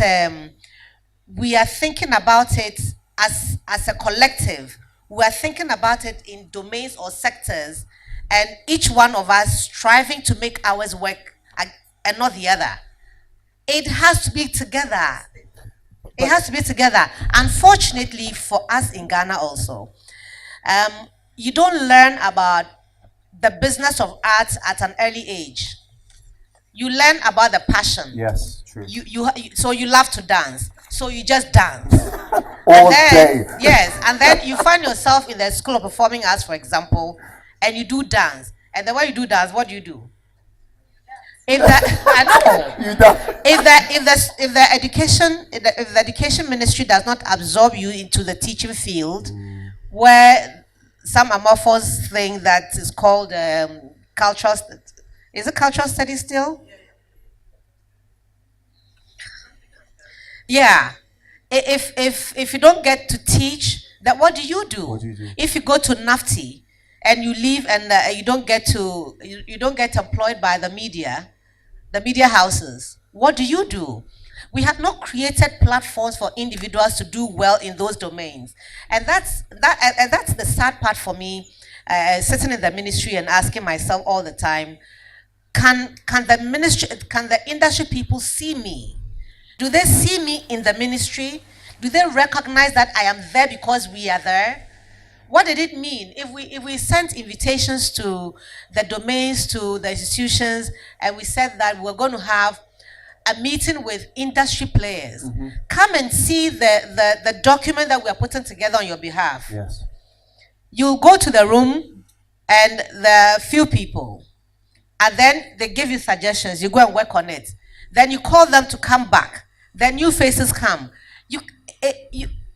we are thinking about it as a collective. We are thinking about it in domains or sectors, and each one of us striving to make ours work and not the other. It has to be together. It has to be together. Unfortunately for us in Ghana also, you don't learn about the business of art at an early age. You learn about the passion. Yes, true. So you love to dance. So you just dance. All then, day. Yes, and then you find yourself in the School of Performing Arts, for example, and you do dance. And then when you do dance, what do? If the, I know. You don't. If the education ministry does not absorb you into the teaching field, where some amorphous thing that is called cultural, is it cultural studies still? Yeah. If you don't get to teach, then what do you do? What do you do? If you go to NAFTI and you leave and you don't get employed by the media houses, what do you do? We have not created platforms for individuals to do well in those domains, and that's the sad part for me. Sitting in the ministry and asking myself all the time, can the industry people see me? Do they see me in the ministry? Do they recognize that I am there because we are there? What did it mean if we sent invitations to the domains, to the institutions, and we said that we're going to have a meeting with industry players? Come and see the document that we are putting together on your behalf. Yes. You go to the room and there are few people, and then they give you suggestions. You go and work on it. Then you call them to come back. Then new faces come.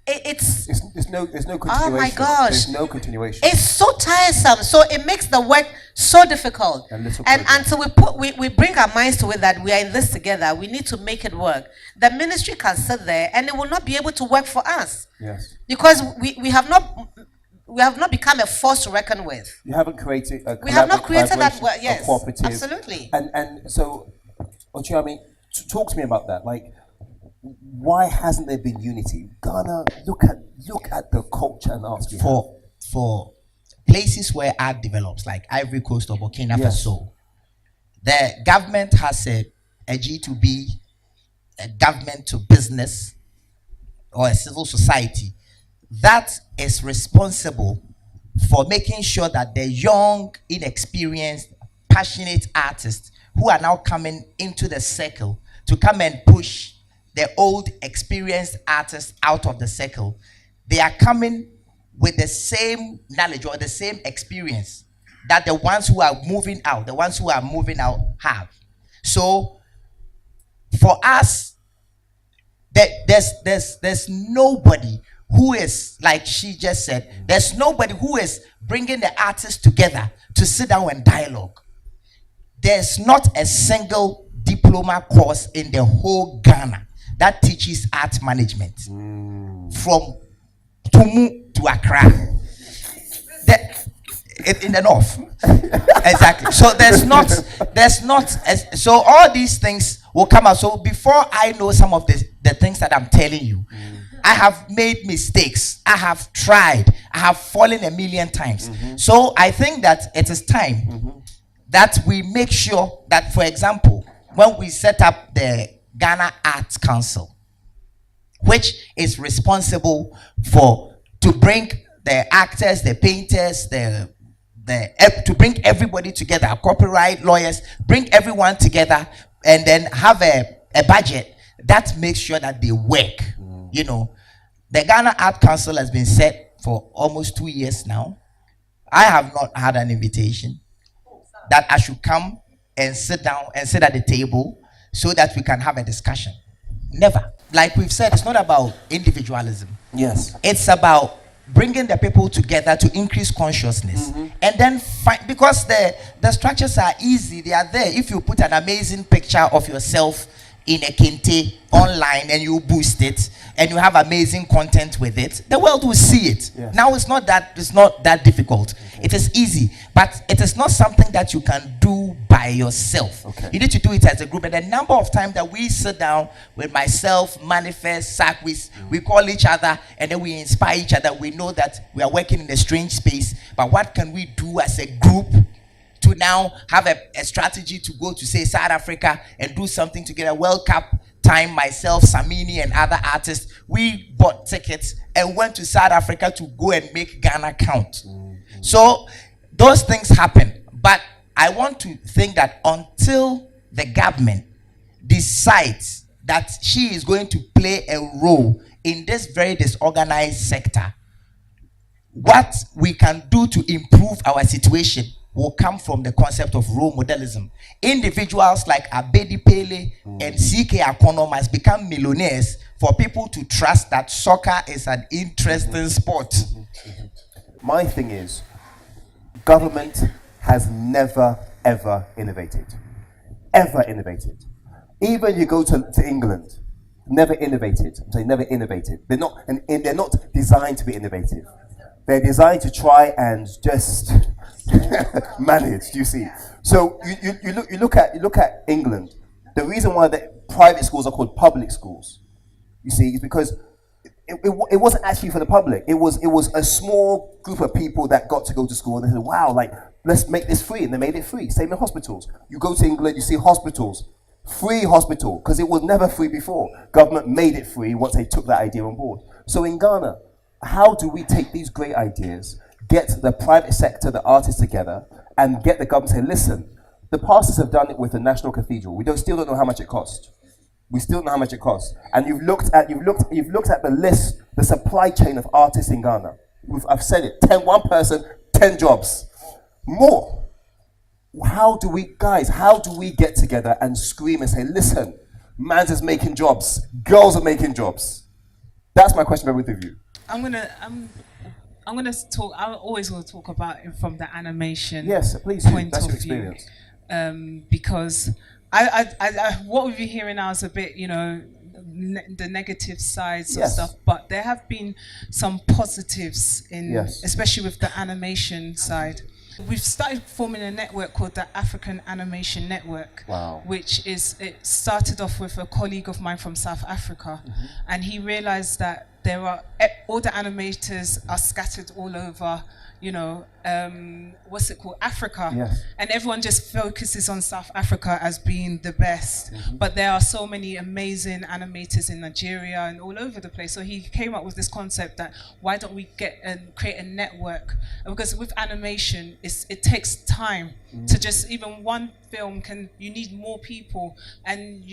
It's There's no continuation. Oh my gosh. There's no continuation. It's so tiresome. So it makes the work so difficult. And little And progress. until we bring our minds to it that we are in this together, we need to make it work. The ministry can sit there and it will not be able to work for us. Yes. Because we have not become a force to reckon with. You haven't created a We have not created that collaboration, yes, a cooperative. absolutely. And so, Ochiami, talk to me about that. Like, why hasn't there been unity? Ghana, look at the culture and arts we have. For places where art develops, like Ivory Coast or Burkina Yes. Faso, the government has a G2B, a government to business, or a civil society that is responsible for making sure that the young, inexperienced, passionate artists who are now coming into the circle to come and push the old, experienced artists out of the circle, they are coming with the same knowledge or the same experience that the ones who are moving out have. So for us, there's nobody who is, like she just said, there's nobody who is bringing the artists together to sit down and dialogue. There's not a single diploma course in the whole Ghana that teaches art management from Tumu to Accra. In the north. Exactly. So so all these things will come out. So before I know some of the things that I'm telling you, I have made mistakes. I have tried. I have fallen a million times. So I think that it is time that we make sure that, for example, when we set up the Ghana Arts Council, which is responsible to bring the actors, the painters, to bring everybody together, copyright lawyers, bring everyone together, and then have a budget that makes sure that they work. You know, the Ghana Art Council has been set for almost 2 years now. I have not had an invitation that I should come and sit down and sit at the table so that we can have a discussion. Never. Like we've said, it's not about individualism. Yes. It's about bringing the people together to increase consciousness, and then because the structures are easy, they are there. If you put an amazing picture of yourself in a kente online and you boost it, and you have amazing content with it, the world will see it. Yes. Now it's not that difficult. It is easy, but it is not something that you can do by yourself. Okay. You need to do it as a group. And the number of times that we sit down with myself, Manifest, SAC, we call each other and then we inspire each other. We know that we are working in a strange space, but what can we do as a group to now have a strategy to go to, say, South Africa and do something together? World Cup time, myself, Samini, and other artists, we bought tickets and went to South Africa to go and make Ghana count. So those things happen. But I want to think that until the government decides that she is going to play a role in this very disorganized sector, what we can do to improve our situation will come from the concept of role modelism. Individuals like Abedi Pele and CK Akono must become millionaires for people to trust that soccer is an interesting sport. My thing is, government has never, ever innovated. Ever innovated. Even you go to England, never innovated. They never innovated. They're not designed to be innovative. They're designed to try and just manage. Do you see? So you look at England. The reason why the private schools are called public schools, you see, is because it wasn't actually for the public. It was a small group of people that got to go to school and they said, wow, like, let's make this free, and they made it free. Same in hospitals. You go to England, you see hospitals, free hospital, because it was never free before. Government made it free once they took that idea on board. So in Ghana, how do we take these great ideas, get the private sector, the artists together, and get the government to say, listen, the pastors have done it with the National Cathedral. We still don't know how much it cost. We still don't know how much it costs. And you've looked at the list, the supply chain of artists in Ghana. I've said it, 1 person, 10 jobs. More. How do we get together and scream and say, listen, man's is making jobs, girls are making jobs? That's my question for both of you. I'm gonna talk. I always want to talk about it from the animation. Yes, please do. Point That's of your view, experience. because I what we've been hearing now is a bit, the negative sides of Yes. stuff, but there have been some positives in, Yes. especially with the animation side. We've started forming a network called the African Animation Network, Wow. it started off with a colleague of mine from South Africa, and he realized that all the animators are scattered all over, Africa. Yes. And everyone just focuses on South Africa as being the best. But there are so many amazing animators in Nigeria and all over the place. So he came up with this concept that why don't we create a network? Because with animation, it takes time to just, even one film you need more people. And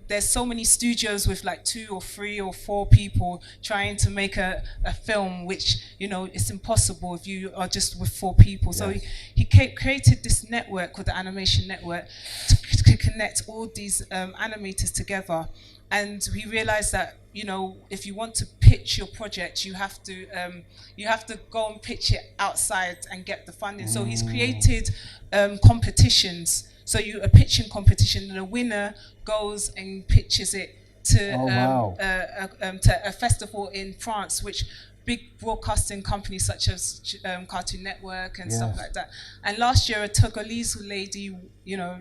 there's so many studios with like 2 or 3 or 4 people trying to make a film, which, it's impossible if you are just with 4 people. So he created this network called the Animation Network to connect all these animators together. And we realized that, if you want to pitch your project, you have to go and pitch it outside and get the funding. So he's created competitions. So a pitching competition, and the winner goes and pitches it to a festival in France, which big broadcasting companies such as Cartoon Network and stuff like that. And last year, a Togolese lady,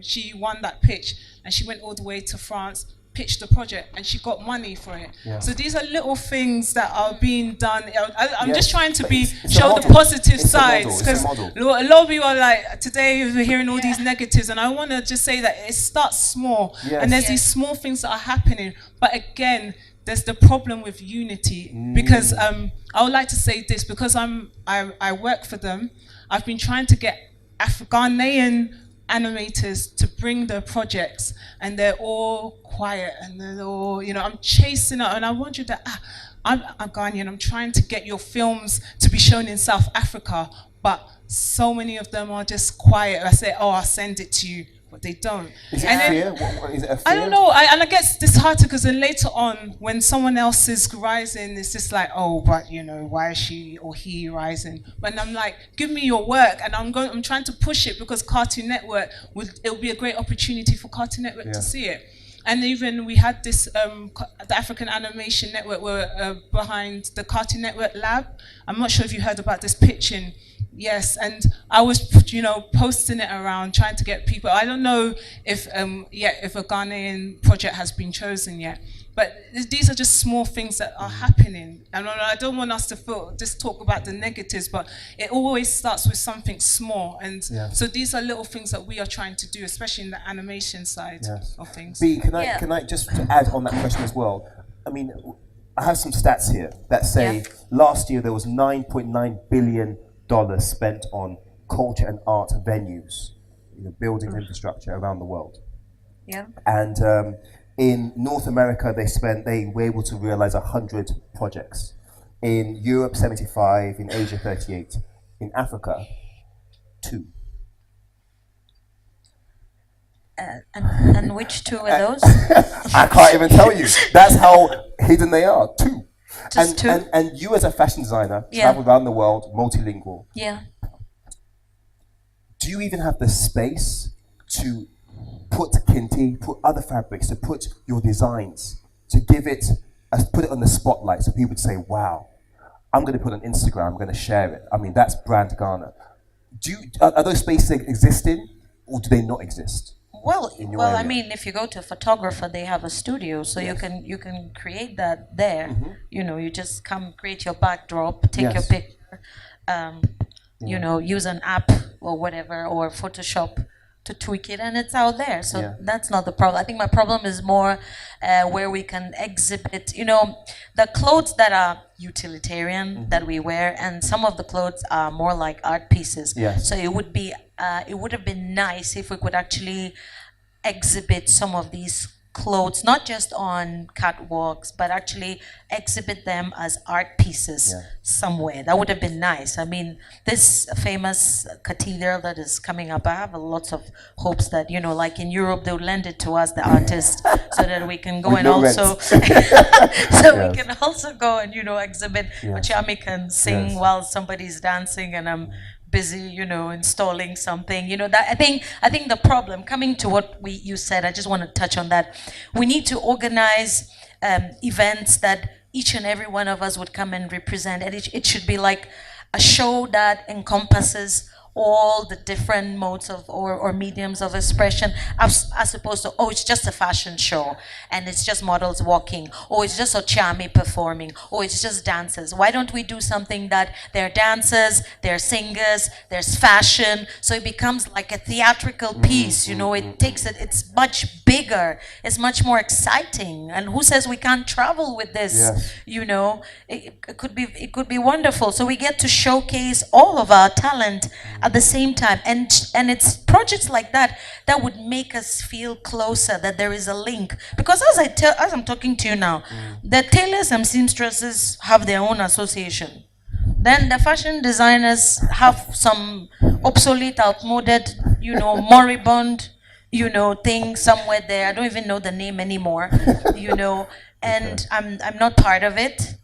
she won that pitch, and she went all the way to France, pitched the project, and she got money for it. Yeah. So these are little things that are being done. I'm just trying to show the positive sides, because a lot of you are like, today we're hearing all these negatives, and I want to just say that it starts small, and there's these small things that are happening. But again, there's the problem with unity, because I would like to say this, because I work for them. I've been trying to get Ghanaian animators to bring their projects, and they're all quiet, and they're all, I'm chasing out, and I want you to, I'm Ghanaian, I'm trying to get your films to be shown in South Africa, but so many of them are just quiet. I say, I'll send it to you, but they don't. Is it fear? Is it a fear? I don't know, and I get disheartened, because then later on, when someone else is rising, it's just like, oh, but why is she or he rising? But I'm like, give me your work, and I'm trying to push it, because Cartoon Network it'll be a great opportunity for Cartoon Network to see it. And even we had this, the African Animation Network were behind the Cartoon Network Lab. I'm not sure if you heard about this pitching. Yes, and I was, posting it around, trying to get people. I don't know if if a Ghanaian project has been chosen yet, but these are just small things that are happening. And I don't want us to just talk about the negatives, but it always starts with something small. And so these are little things that we are trying to do, especially in the animation side of things. B, can I just add on that question as well? I mean, I have some stats here that say last year there was $9.9 billion spent on culture and art venues, buildings, infrastructure around the world. Yeah. And in North America, they were able to realize 100 projects. In Europe, 75. In Asia, 38. In Africa, 2. And which 2 are those? I can't even tell you. That's how hidden they are. 2. Just 2? And you as a fashion designer, travel around the world, multilingual. Yeah. Do you even have the space to put kente, put other fabrics, to put your designs, to give it, put it on the spotlight so people would say, wow, I'm going to put it on Instagram, I'm going to share it. I mean, that's brand Ghana. Are those spaces existing, or do they not exist? Well, I mean, if you go to a photographer, they have a studio, so you can create that there. You just come create your backdrop, take your picture, use an app or whatever, or Photoshop to tweak it, and it's out there. So that's not the problem. I think my problem is more where we can exhibit, the clothes that are utilitarian that we wear, and some of the clothes are more like art pieces. So it would have been nice if we could actually exhibit some of these clothes, not just on catwalks, but actually exhibit them as art pieces somewhere. That would have been nice. I mean, this famous cathedral that is coming up, I have lots of hopes that, like in Europe, they'll lend it to us, the artists, so that we can go and also, we can also go and, exhibit. Ochami can sing while somebody's dancing, and I'm busy, installing something. That I think the problem, coming to what you said, I just want to touch on that. We need to organize events that each and every one of us would come and represent, and it should be like a show that encompasses all the different modes of or mediums of expression, as opposed to, it's just a fashion show and it's just models walking, or it's just Ochami performing, or it's just dancers. Why don't we do something that there are dancers, there are singers, there's fashion, so it becomes like a theatrical piece, it takes it's much bigger, it's much more exciting. And who says we can't travel with this? It could be wonderful. So we get to showcase all of our talent at the same time, and it's projects like that would make us feel closer, that there is a link. Because as I'm talking to you now, the tailors and seamstresses have their own association. Then the fashion designers have some obsolete, outmoded, moribund, thing somewhere there. I don't even know the name anymore, and I'm not part of it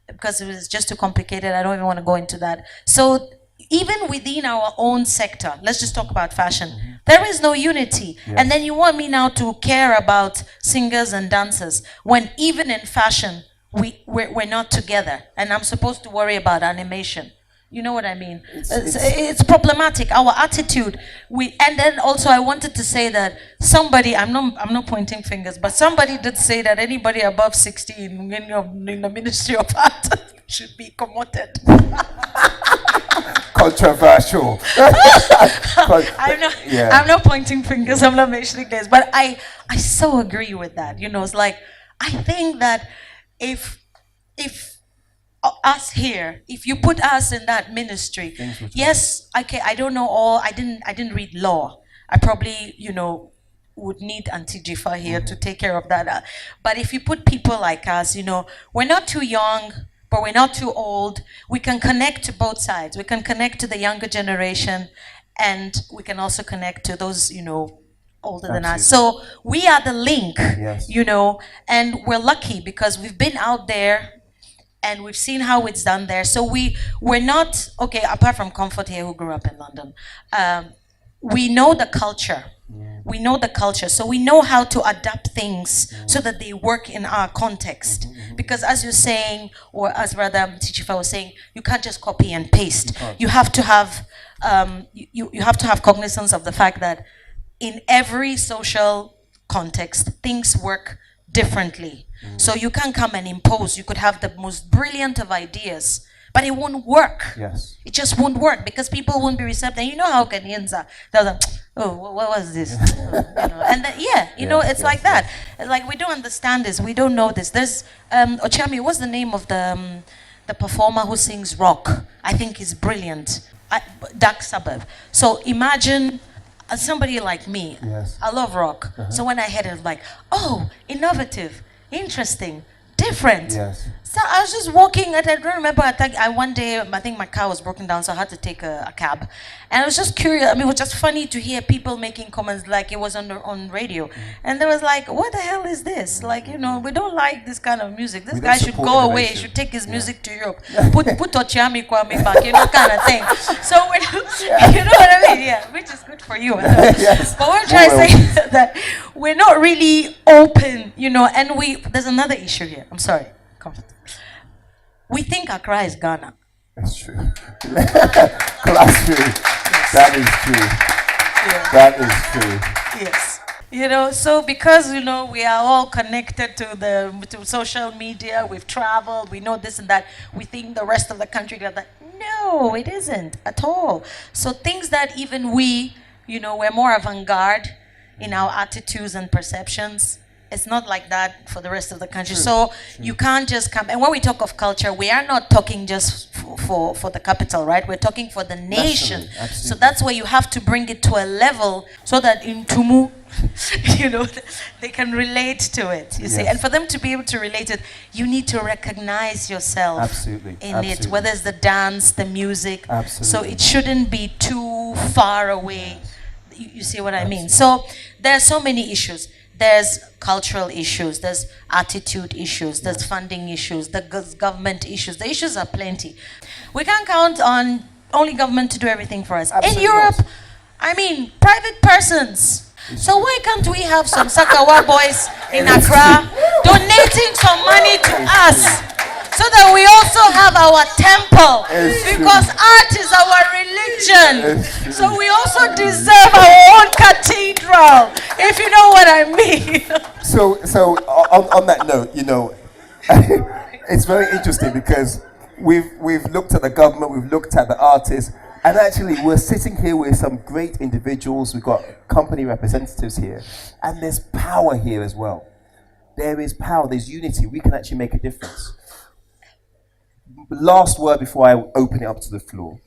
because it was just too complicated. I don't even want to go into that. So even within our own sector, let's just talk about fashion, there is no unity. And then you want me now to care about singers and dancers when even in fashion we're not together, and I'm supposed to worry about animation. You know what I mean? It's problematic, our attitude. And then also I wanted to say that somebody, I'm not pointing fingers, but somebody did say that anybody above 60 in the Ministry of Art should be promoted. Controversial. I'm not pointing fingers, I'm not mentioning names, but I so agree with that. It's like, I think that if us here, if you put us in that ministry, yes, okay, I don't know all, I didn't read law. I probably, would need Auntie Jifa here to take care of that. But if you put people like us, we're not too young, but we're not too old. We can connect to both sides. We can connect to the younger generation, and we can also connect to those, older than us. So we are the link, and we're lucky because we've been out there and we've seen how it's done there. So we're not, okay, apart from Comfort here who grew up in London, we know the culture. We know the culture, so we know how to adapt things so that they work in our context. Because as you're saying, or as Brother Tichifa was saying, you can't just copy and paste. You have to have you have to have cognizance of the fact that in every social context, things work differently. So you can't come and impose. You could have the most brilliant of ideas, but it won't work. Yes. It just won't work because people won't be receptive. And you know how Ghanaians are. They're like, oh, what was this? And then, it's like that. It's like, we don't understand this. We don't know this. There's Ochami. What's the name of the performer who sings rock? I think he's brilliant. Dark Suburb. So imagine somebody like me. Yes. I love rock. So when I heard it, I was like, oh, innovative, interesting, different. Yes. So I was just walking, and I don't remember, one day, I think my car was broken down, so I had to take a cab. And I was just curious, I mean, it was just funny to hear people making comments like it was on radio. And there was like, what the hell is this? Like, we don't like this kind of music. This guy should go away, he should take his music to Europe. Put Ochiami Kwame back, kind of thing. So, you know what I mean? Yeah, which is good for you. Yes. But what I'm trying to say is that we're not really open, and there's another issue here. I'm sorry. We think Accra is Ghana. That's true. That's true. That is true. Yeah. That is true. Yes. So because, we are all connected to social media, we've traveled, we know this and that, we think the rest of the country got that. No, it isn't at all. So things that even we, we're more avant-garde in our attitudes and perceptions. It's not like that for the rest of the country. So you can't just come. And when we talk of culture, we are not talking just for the capital, right? We're talking for the nation. So that's where you have to bring it to a level so that in Tumu, they can relate to it, you see. And for them to be able to relate it, you need to recognize yourself in it, whether it's the dance, the music. So it shouldn't be too far away. You see what I mean? So there are so many issues. There's cultural issues, there's attitude issues, there's funding issues, the government issues. The issues are plenty. We can't count on only government to do everything for us. In Europe, private persons. So why can't we have some Sakawa boys in Accra donating some money to us so that we also have our temple? Because art is our religion. So we also deserve our own cathedral, if you know what I mean. So on that note, it's very interesting because we've looked at the government, we've looked at the artists, and actually we're sitting here with some great individuals. We've got company representatives here, and there's power here as well. There is power, there's unity. We can actually make a difference. Last word before I open it up to the floor.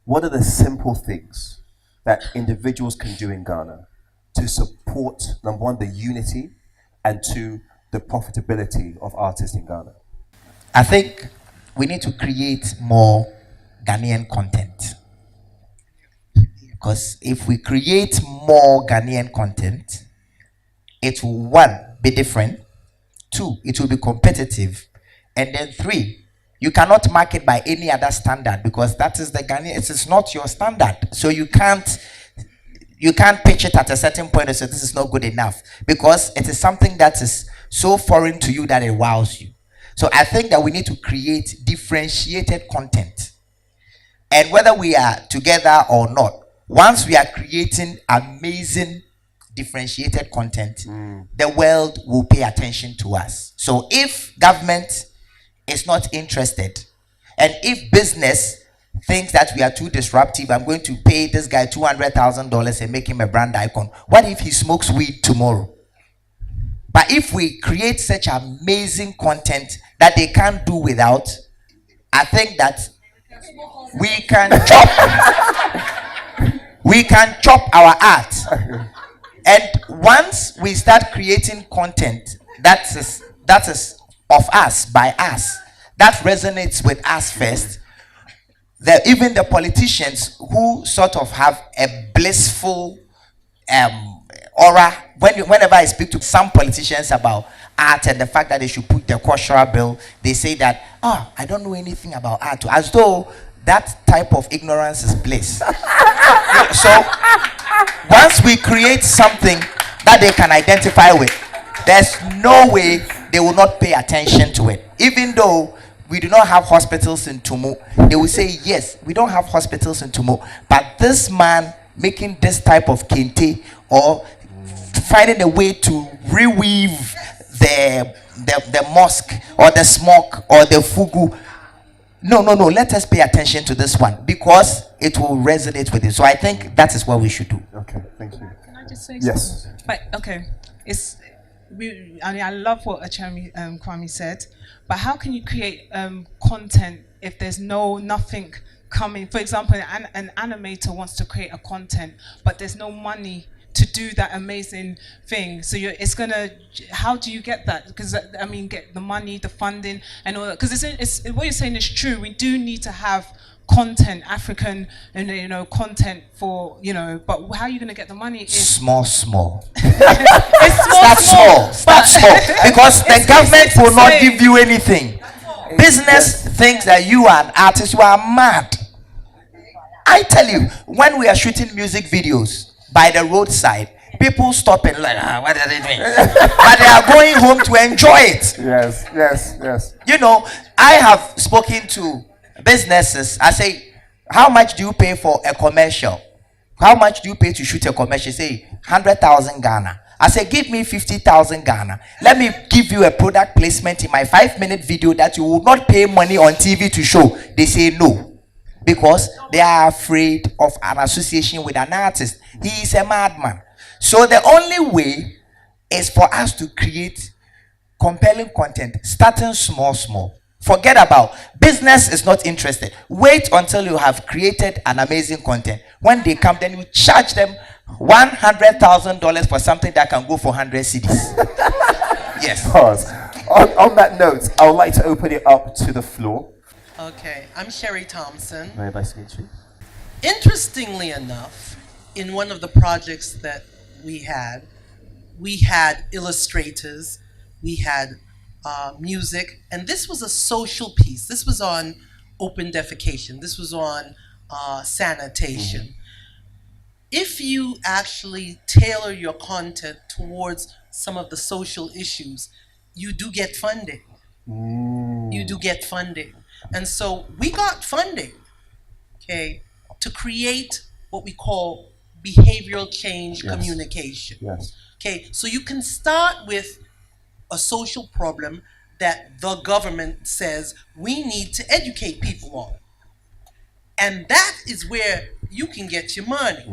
What are the simple things that individuals can do in Ghana to support, number one, the unity, and two, the profitability of artists in Ghana? I think we need to create more Ghanaian content. Because if we create more Ghanaian content, it will, one, be different, two, it will be competitive, and then three, you cannot market by any other standard because that is the Ghanaian, it is not your standard. So you can't pitch it at a certain point and say this is not good enough because it is something that is so foreign to you that it wows you. So I think that we need to create differentiated content. And whether we are together or not, once we are creating amazing differentiated content, the world will pay attention to us. So if government is not interested, and if business thinks that we are too disruptive, I'm going to pay this guy $200,000 and make him a brand icon. What if he smokes weed tomorrow? But if we create such amazing content that they can't do without, I think that we can chop our art. And once we start creating content that is of us, by us, that resonates with us first, even the politicians who sort of have a blissful aura, whenever I speak to some politicians about art and the fact that they should put the cultural bill, they say that, I don't know anything about art, as though that type of ignorance is bliss. So once we create something that they can identify with, there's no way they will not pay attention to it. Even though we do not have hospitals in Tumu, they will say, yes, we don't have hospitals in Tumu, but this man making this type of kente, or finding a way to reweave the mosque or the smoke or the fugu. No, let us pay attention to this one because it will resonate with you. So I think that is what we should do. Okay, thank you. Can I just say Yes. something? But okay, I love what Achami Kwame said, but how can you create content if there's nothing coming? For example, an animator wants to create a content, but there's no money to do that amazing thing. So how do you get that? Because I mean, get the money, the funding, and all that. Because it's what you're saying is true. We do need to have content, African, and content for But how are you going to get the money? Small. It's Start small. Because the government will not give you anything. Business thinks that you are an artist. You are mad. I tell you, when we are shooting music videos by the roadside, people stop and like, what are they doing? But they are going home to enjoy it. Yes. I have spoken to businesses. I say, how much do you pay for a commercial? How much do you pay to shoot a commercial? Say 100,000 Ghana. I say, give me 50,000 Ghana. Let me give you a product placement in my 5-minute video that you will not pay money on TV to show. They say no. Because they are afraid of an association with an artist. He is a madman. So the only way is for us to create compelling content, starting small. Forget about business is not interested. Wait until you have created an amazing content. When they come, then you charge them $100,000 for something that can go for 100 CDs. Yes. Pause. On that note, I would like to open it up to the floor. Okay, I'm Sherry Thompson. Very nice to meet you. Interestingly enough, in one of the projects that we had illustrators, we had music, and this was a social piece. This was on open defecation. This was on sanitation. If you actually tailor your content towards some of the social issues, you do get funding. You do get funding. And so we got funding, okay, to create what we call behavioral change communication. Yes. Okay, so you can start with a social problem that the government says we need to educate people on. And that is where you can get your money.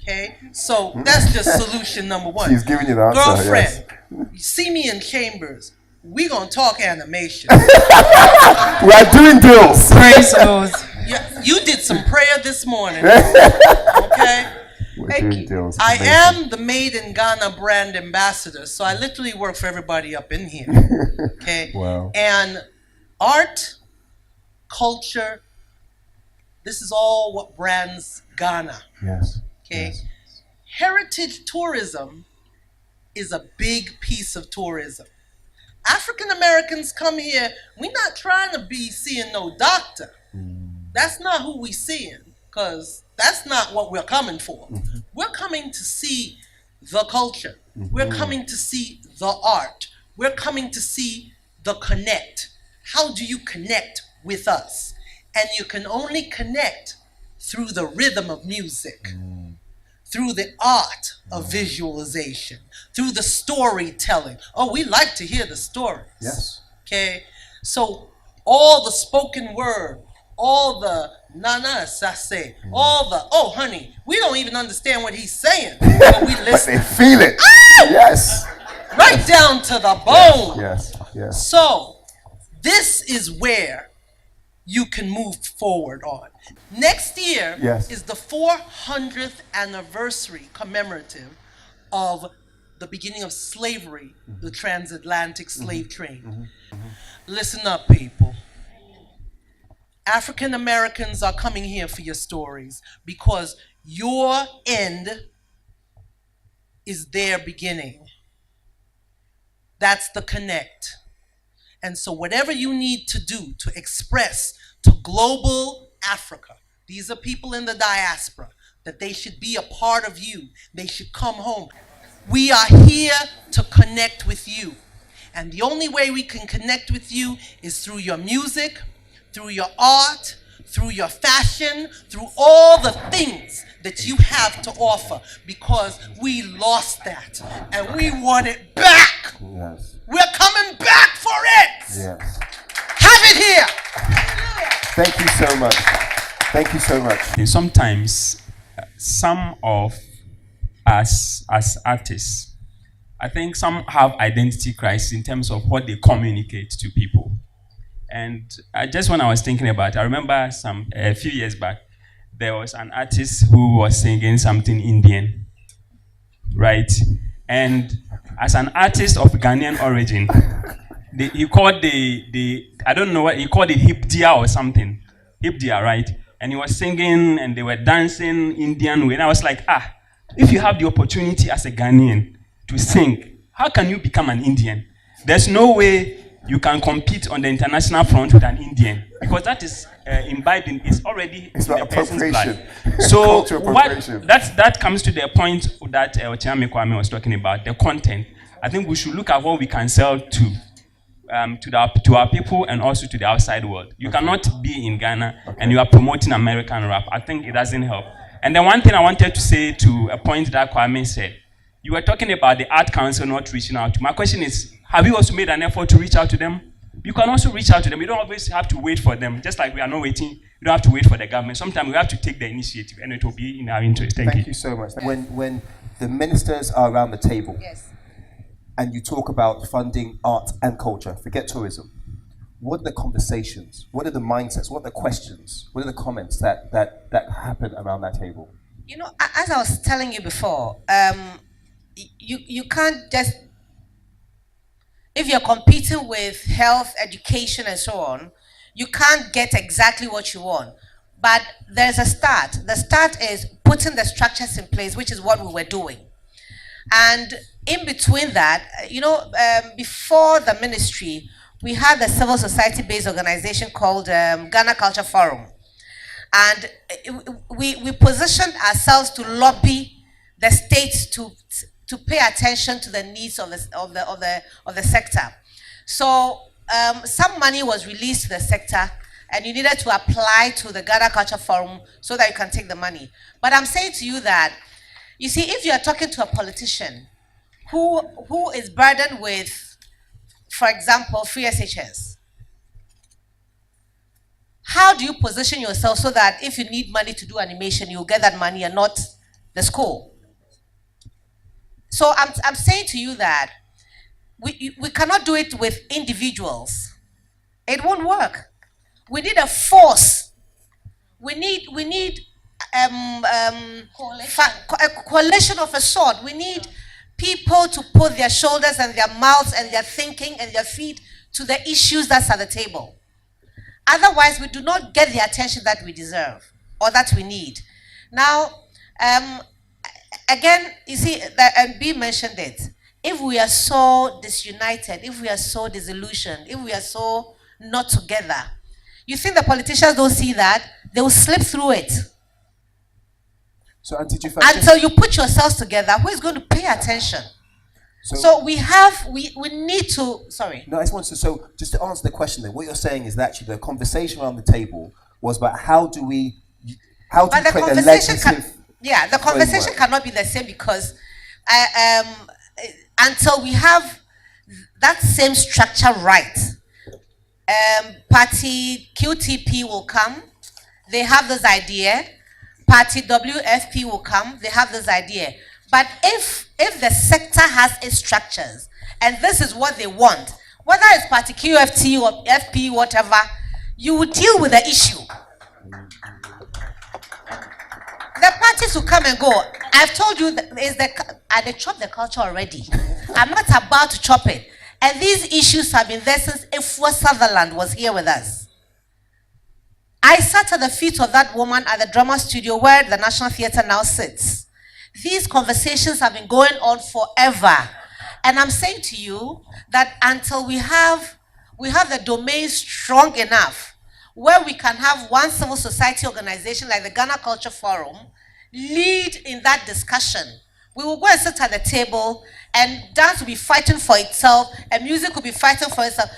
Okay, so that's just solution number one. She's giving you the answer. Girlfriend, Yes. you see me in Chambers. We gonna talk animation. We are doing deals. Praise the Lord. Yeah, you did some prayer this morning. Okay. We're doing deals. I Amazing. am the Made in Ghana brand ambassador, so I literally work for everybody up in here. Okay. Wow. And art, culture, this is all what brands Ghana. Yes. Okay. Yes. Heritage tourism is a big piece of tourism. African Americans come here, we're not trying to be seeing no doctor. That's not who we seeing, because that's not what we're coming for. We're coming to see the culture. We're coming to see the art. We're coming to see the connect. How do you connect with us? And you can only connect through the rhythm of music, through the art of visualization, through the storytelling. Oh, we like to hear the stories. Yes. Okay, so all the spoken word, all the nana sase, all the, oh honey, we don't even understand what he's saying, but we But listen they feel it. Yes. right down to the bone. Yes. So this is where you can move forward on. Next year Yes. is the 400th anniversary commemorative of the beginning of slavery, the transatlantic slave trade. Listen up, people. African Americans are coming here for your stories because your end is their beginning. That's the connect. And so whatever you need to do to express to global Africa. These are people in the diaspora, that they should be a part of you. They should come home. We are here to connect with you. And the only way we can connect with you is through your music, through your art, through your fashion, through all the things that you have to offer, because we lost that and we want it back. Yes. We're coming back for it. Yes. Have it here. Thank you so much. Thank you so much. And sometimes some of us as artists, I think some have identity crisis in terms of what they communicate to people. And just when I was thinking about it, I remember a few years back, there was an artist who was singing something Indian, right? And as an artist of Ghanaian origin, he called I don't know what, he called it Hipdia or something. Hipdia, right? And he was singing and they were dancing Indian way. And I was like, if you have the opportunity as a Ghanaian to sing, how can you become an Indian? There's no way you can compete on the international front with an Indian, because that is imbibed in, it's already It's in about the person's blood. appropriation. So Cultural appropriation. that comes to the point that Ochiame Kwame was talking about, the content. I think we should look at what we can sell to our people and also to the outside world. You cannot be in Ghana and you are promoting American rap. I think it doesn't help. And then one thing I wanted to say to a point that Kwame said, you were talking about the Art Council not reaching out. My question is, have you also made an effort to reach out to them? You can also reach out to them. You don't always have to wait for them. Just like we are not waiting, you don't have to wait for the government. Sometimes we have to take the initiative and it will be in our interest. Thank you so much. When the ministers are around the table, Yes. and you talk about funding art and culture, forget tourism, what are the conversations? What are the mindsets? What are the questions? What are the comments that happen around that table? You know, as I was telling you before, you can't just, if you're competing with health, education, and so on, you can't get exactly what you want. But there's a start. The start is putting the structures in place, which is what we were doing. And in between that, you know, before the ministry, we had the civil society-based organization called Ghana Culture Forum. And we positioned ourselves to lobby the states to pay attention to the needs of the sector. So some money was released to the sector, and you needed to apply to the Ghana Culture Forum so that you can take the money. But I'm saying to you that, you see, if you are talking to a politician who is burdened with, for example, free SHS, how do you position yourself so that if you need money to do animation, you'll get that money and not the school? So I'm saying to you that we cannot do it with individuals. It won't work. We need a force. We need a coalition of a sort. We need people to put their shoulders and their mouths and their thinking and their feet to the issues that's at the table. Otherwise, we do not get the attention that we deserve or that we need. Now, again, you see, and B mentioned it. If we are so disunited, if we are so disillusioned, if we are so not together, you think the politicians don't see that? They will slip through it. So, Auntie Jufa, Until you put yourselves together, who is going to pay attention? So we need to, sorry. No, I just want to, so just to answer the question then, what you're saying is that actually the conversation around the table was about how do we create a legislative the conversation framework. cannot be the same, because until we have that same structure right, party QTP will come, they have this idea, party WFP will come, they have this idea. But if the sector has its structures, and this is what they want, whether it's party QFT or FP, whatever, you will deal with the issue. The parties will come and go. I've told you that they chop the culture already. I'm not about to chop it. And these issues have been there since Efua Sutherland was here with us. I sat at the feet of that woman at the drama studio where the National Theatre now sits. These conversations have been going on forever. And I'm saying to you that until we have the domain strong enough, where we can have one civil society organization like the Ghana Culture Forum lead in that discussion. We will go and sit at the table, and dance will be fighting for itself, and music will be fighting for itself.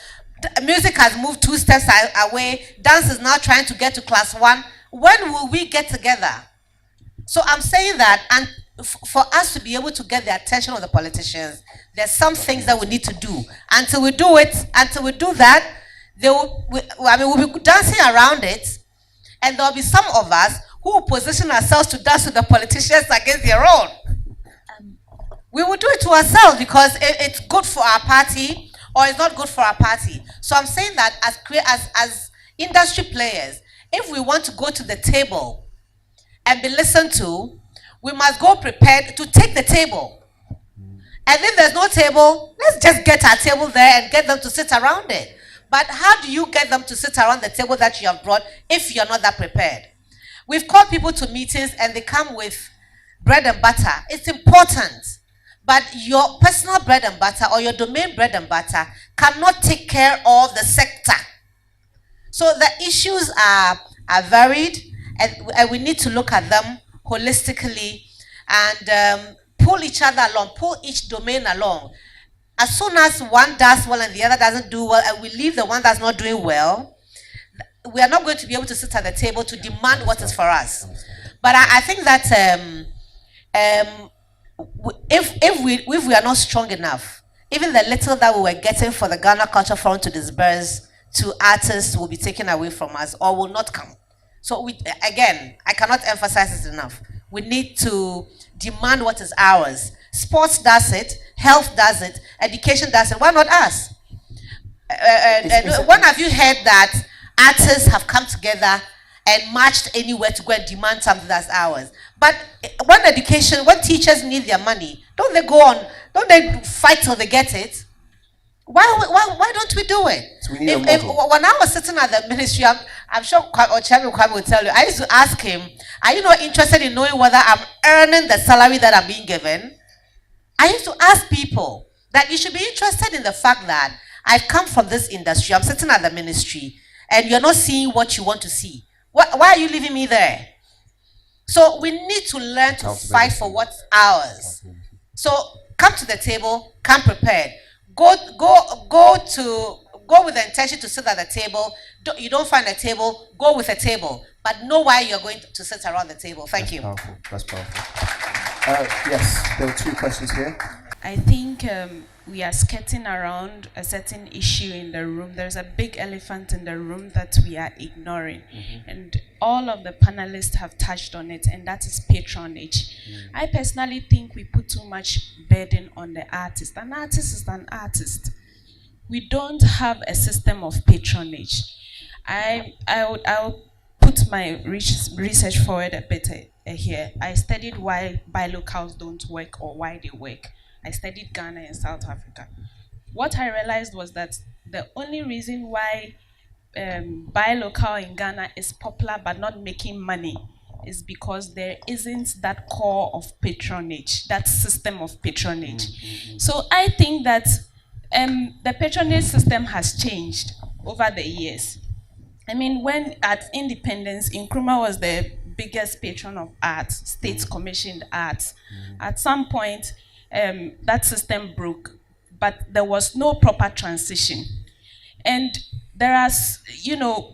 Music has moved 2 steps away. Dance is now trying to get to class 1. When will we get together? So I'm saying that, and for us to be able to get the attention of the politicians, there's some things that we need to do. Until we do that, we'll be dancing around it, and there'll be some of us who will position ourselves to dance with the politicians against their own. We will do it to ourselves because it's good for our party, or it's not good for our party. So I'm saying that as industry players, if we want to go to the table and be listened to, we must go prepared to take the table. And if there's no table, let's just get our table there and get them to sit around it. But how do you get them to sit around the table that you have brought if you're not that prepared? We've called people to meetings and they come with bread and butter. It's important. But your personal bread and butter or your domain bread and butter cannot take care of the sector. So the issues are varied, and we need to look at them holistically and pull each other along, pull each domain along. As soon as one does well and the other doesn't do well, and we leave the one that's not doing well, we are not going to be able to sit at the table to demand what is for us. But I think that if we are not strong enough, even the little that we were getting for the Ghana Culture Forum to disburse to artists will be taken away from us or will not come. So again, I cannot emphasize it enough. We need to demand what is ours. Sports does it, health does it, education does it. Why not us? When have you heard that artists have come together and marched anywhere to go and demand something that's ours? But when teachers need their money, don't they fight till they get it? Why don't we do it? So we need a model. When I was sitting at the ministry, I'm sure Chairman Kwame will tell you, I used to ask him, are you not interested in knowing whether I'm earning the salary that I'm being given? I used to ask people that you should be interested in the fact that I've come from this industry, I'm sitting at the ministry, and you're not seeing what you want to see. Why are you leaving me there? So we need to learn to fight for what's ours. So come to the table, come prepared. Go with the intention to sit at the table. You don't find a table, go with a table. But know why you're going to sit around the table. Thank you. Powerful. That's powerful. Yes, there were 2 questions here. I think we are skirting around a certain issue in the room. There's a big elephant in the room that we are ignoring. And all of the panelists have touched on it, and that is patronage. I personally think we put too much burden on the artist. An artist is an artist. We don't have a system of patronage. I'll put my research forward a bit here. I studied why buy locals don't work or why they work. I studied Ghana and South Africa. What I realized was that the only reason why buy local in Ghana is popular but not making money is because there isn't that core of patronage, that system of patronage. So I think that the patronage system has changed over the years. I mean, when at independence, Nkrumah was the biggest patron of art, state-commissioned art. At some point, that system broke, but there was no proper transition. And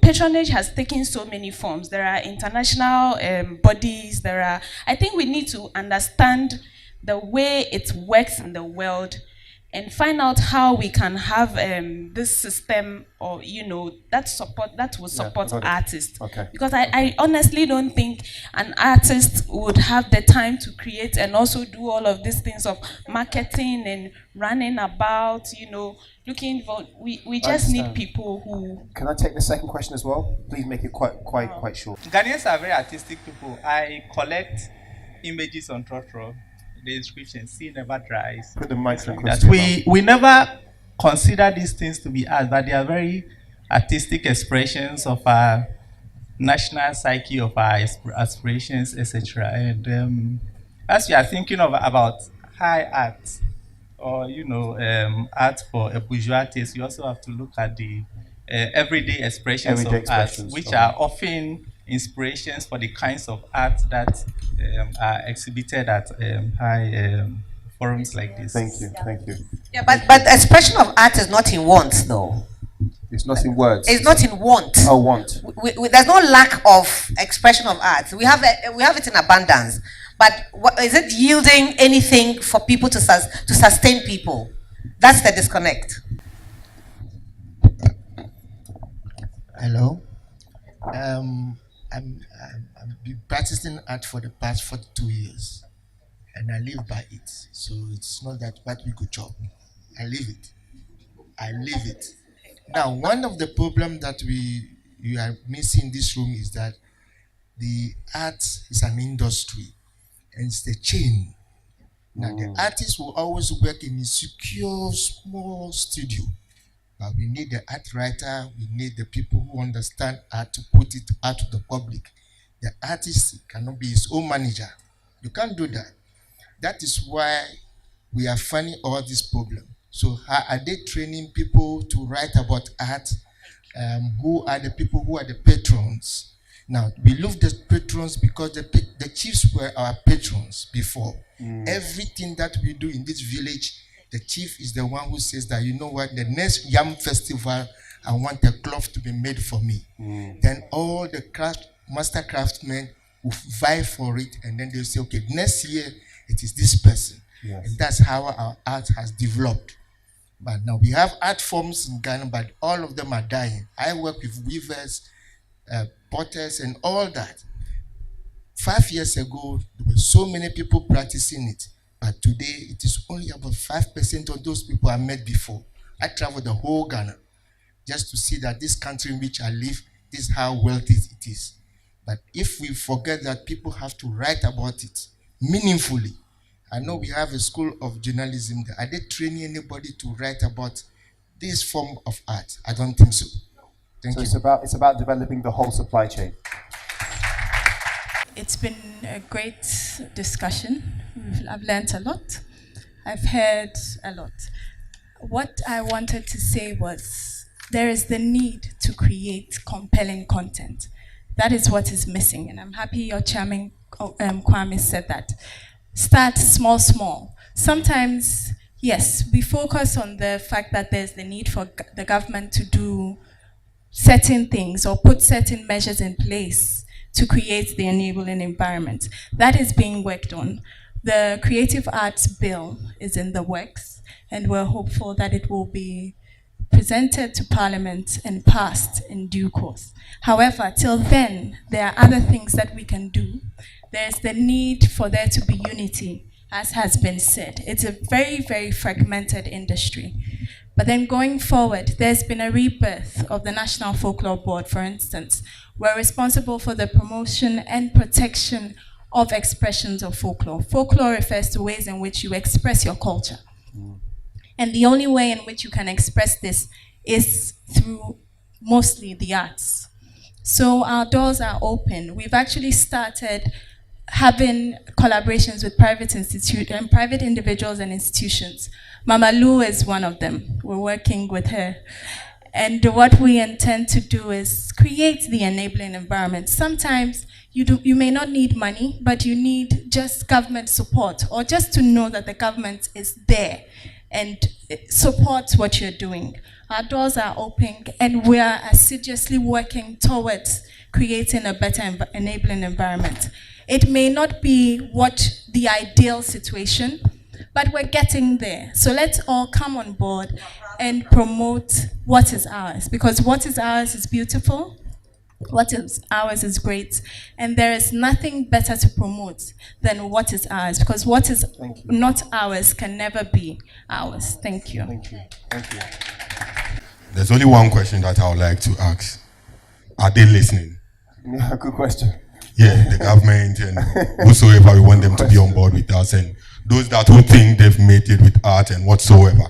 patronage has taken so many forms. There are international bodies, I think we need to understand the way it works in the world and find out how we can have this system or, that will support artists. Okay. Because I honestly don't think an artist would have the time to create and also do all of these things of marketing and running about, looking for, we just need people who... Can I take the second question as well? Please make it quite short. Ghanaians are very artistic people. I collect images on Trotro. The inscription, "See never dries." Put the mic That we never consider these things to be art, but they are very artistic expressions of our national psyche, of our aspirations, etc. And as we are thinking about high art, or art for a bourgeois taste, you also have to look at the everyday expressions Everyday of art, expressions, which okay. are often inspirations for the kinds of art that are exhibited at high forums like this. Thank you, thank you. Yeah, but expression of art is not in want, though. It's not in words. It's not in want. Oh, want. There's no lack of expression of art. We have it in abundance. But is it yielding anything for people to sustain people? That's the disconnect. Hello. I've been practicing art for the past 42 years, and I live by it. So it's not that what we could chop. I live it. I live it. Now, one of the problems that you are missing in this room is that the art is an industry, and it's the chain. Now, the artist will always work in a secure, small studio. But we need the art writer, we need the people who understand art to put it out to the public. The artist cannot be his own manager. You can't do that. That is why we are finding all this problem. So how are they training people to write about art? Who are the people who are the patrons? Now, we love the patrons because the chiefs were our patrons before. Everything that we do in this village, the chief is the one who says that, you know what, the next Yam festival, I want a cloth to be made for me. Then all the master craftsmen will vie for it, and then they'll say, okay, next year it is this person. Yes. And that's how our art has developed. But now we have art forms in Ghana, but all of them are dying. I work with weavers, potters, and all that. 5 years ago, there were so many people practicing it. But today, it is only about 5% of those people I met before. I traveled the whole Ghana just to see that this country in which I live, this is how wealthy it is. But if we forget that people have to write about it meaningfully, I know we have a school of journalism there. Are they training anybody to write about this form of art? I don't think so. Thank you. It's about developing the whole supply chain. It's been a great discussion. I've learned a lot. I've heard a lot. What I wanted to say was there is the need to create compelling content. That is what is missing, and I'm happy your chairman, Kwame, said that. Start small, small. Sometimes, yes, we focus on the fact that there's the need for the government to do certain things or put certain measures in place to create the enabling environment. That is being worked on. The Creative Arts Bill is in the works, and we're hopeful that it will be presented to Parliament and passed in due course. However, till then, there are other things that we can do. There's the need for there to be unity, as has been said. It's a very, very fragmented industry. But then going forward, there's been a rebirth of the National Folklore Board, for instance. We're responsible for the promotion and protection of expressions of folklore. Folklore refers to ways in which you express your culture. And the only way in which you can express this is through mostly the arts. So our doors are open. We've actually started having collaborations with private individuals and institutions. Mama Lou is one of them. We're working with her. And what we intend to do is create the enabling environment. Sometimes you may not need money, but you need just government support, or just to know that the government is there and supports what you're doing. Our doors are open, and we are assiduously working towards creating a better enabling environment. It may not be the ideal situation, but we're getting there. So let's all come on board and promote what is ours, because what is ours is beautiful, what is ours is great, and there is nothing better to promote than what is ours, because what is not ours can never be ours. Thank you. Thank you. Thank you. There's only one question that I would like to ask. Are they listening? Yeah, good question. Yeah, the government and whosoever, we want them to be on board with us, and those that who think they've made it with art and whatsoever,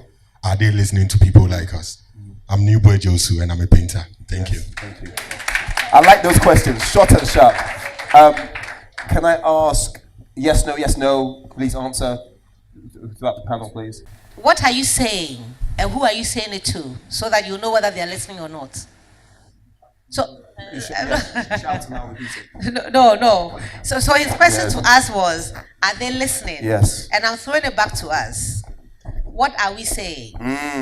are they listening to people like us? I'm Newboy Josu and I'm a painter. Thank you. Thank you. I like those questions, short and sharp. Can I ask yes, no, please answer throughout the panel, please. what are you saying and who are you saying it to, so that you know whether they are listening or not. So no. So his question to us was, are they listening? Yes. And I'm throwing it back to us. What are we saying?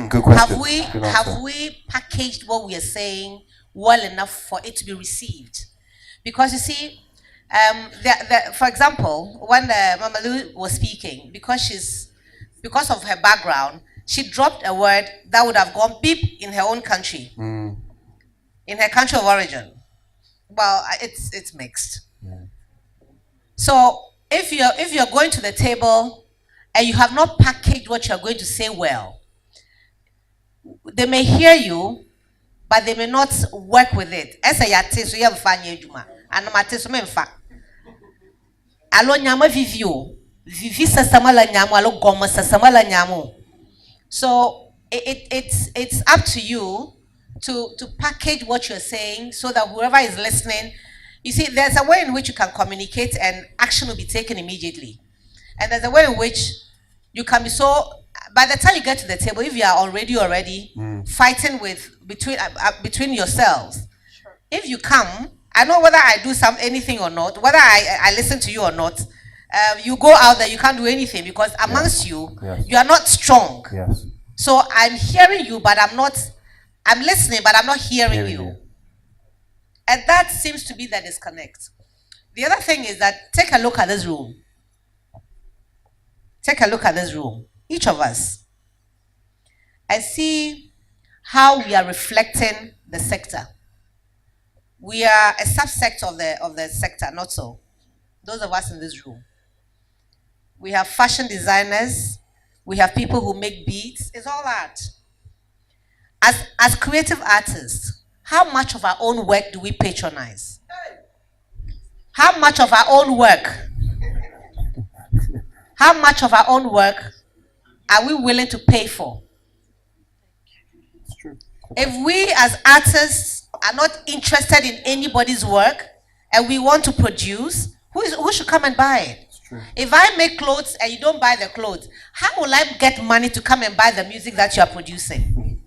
Good question. Have we packaged what we are saying well enough for it to be received? Because you see, for example, when Mamalu was speaking, because of her background, she dropped a word that would have gone beep in her own country, in her country of origin. Well, it's mixed. Yeah. So if you're going to the table and you have not packaged what you're going to say well, they may hear you, but they may not work with it. So it's up to you to package what you're saying so that whoever is listening, you see, there's a way in which you can communicate and action will be taken immediately. And there's a way in which you can be so, by the time you get to the table, if you are already fighting between yourselves, if you come, I know whether I do anything or not, whether I listen to you or not, you go out there, you can't do anything because amongst you, you are not strong. Yes. So I'm hearing you, but I'm listening, but I'm not hearing you. And that seems to be the disconnect. The other thing is that take a look at this room. Take a look at this room, each of us. I see how we are reflecting the sector. We are a subsect of the sector, not so. Those of us in this room. We have fashion designers. We have people who make beats. It's all art. As creative artists, how much of our own work do we patronize? How much of our own work? How much of our own work are we willing to pay for? It's true. If we as artists are not interested in anybody's work and we want to produce, who should come and buy it? If I make clothes and you don't buy the clothes, how will I get money to come and buy the music that you are producing?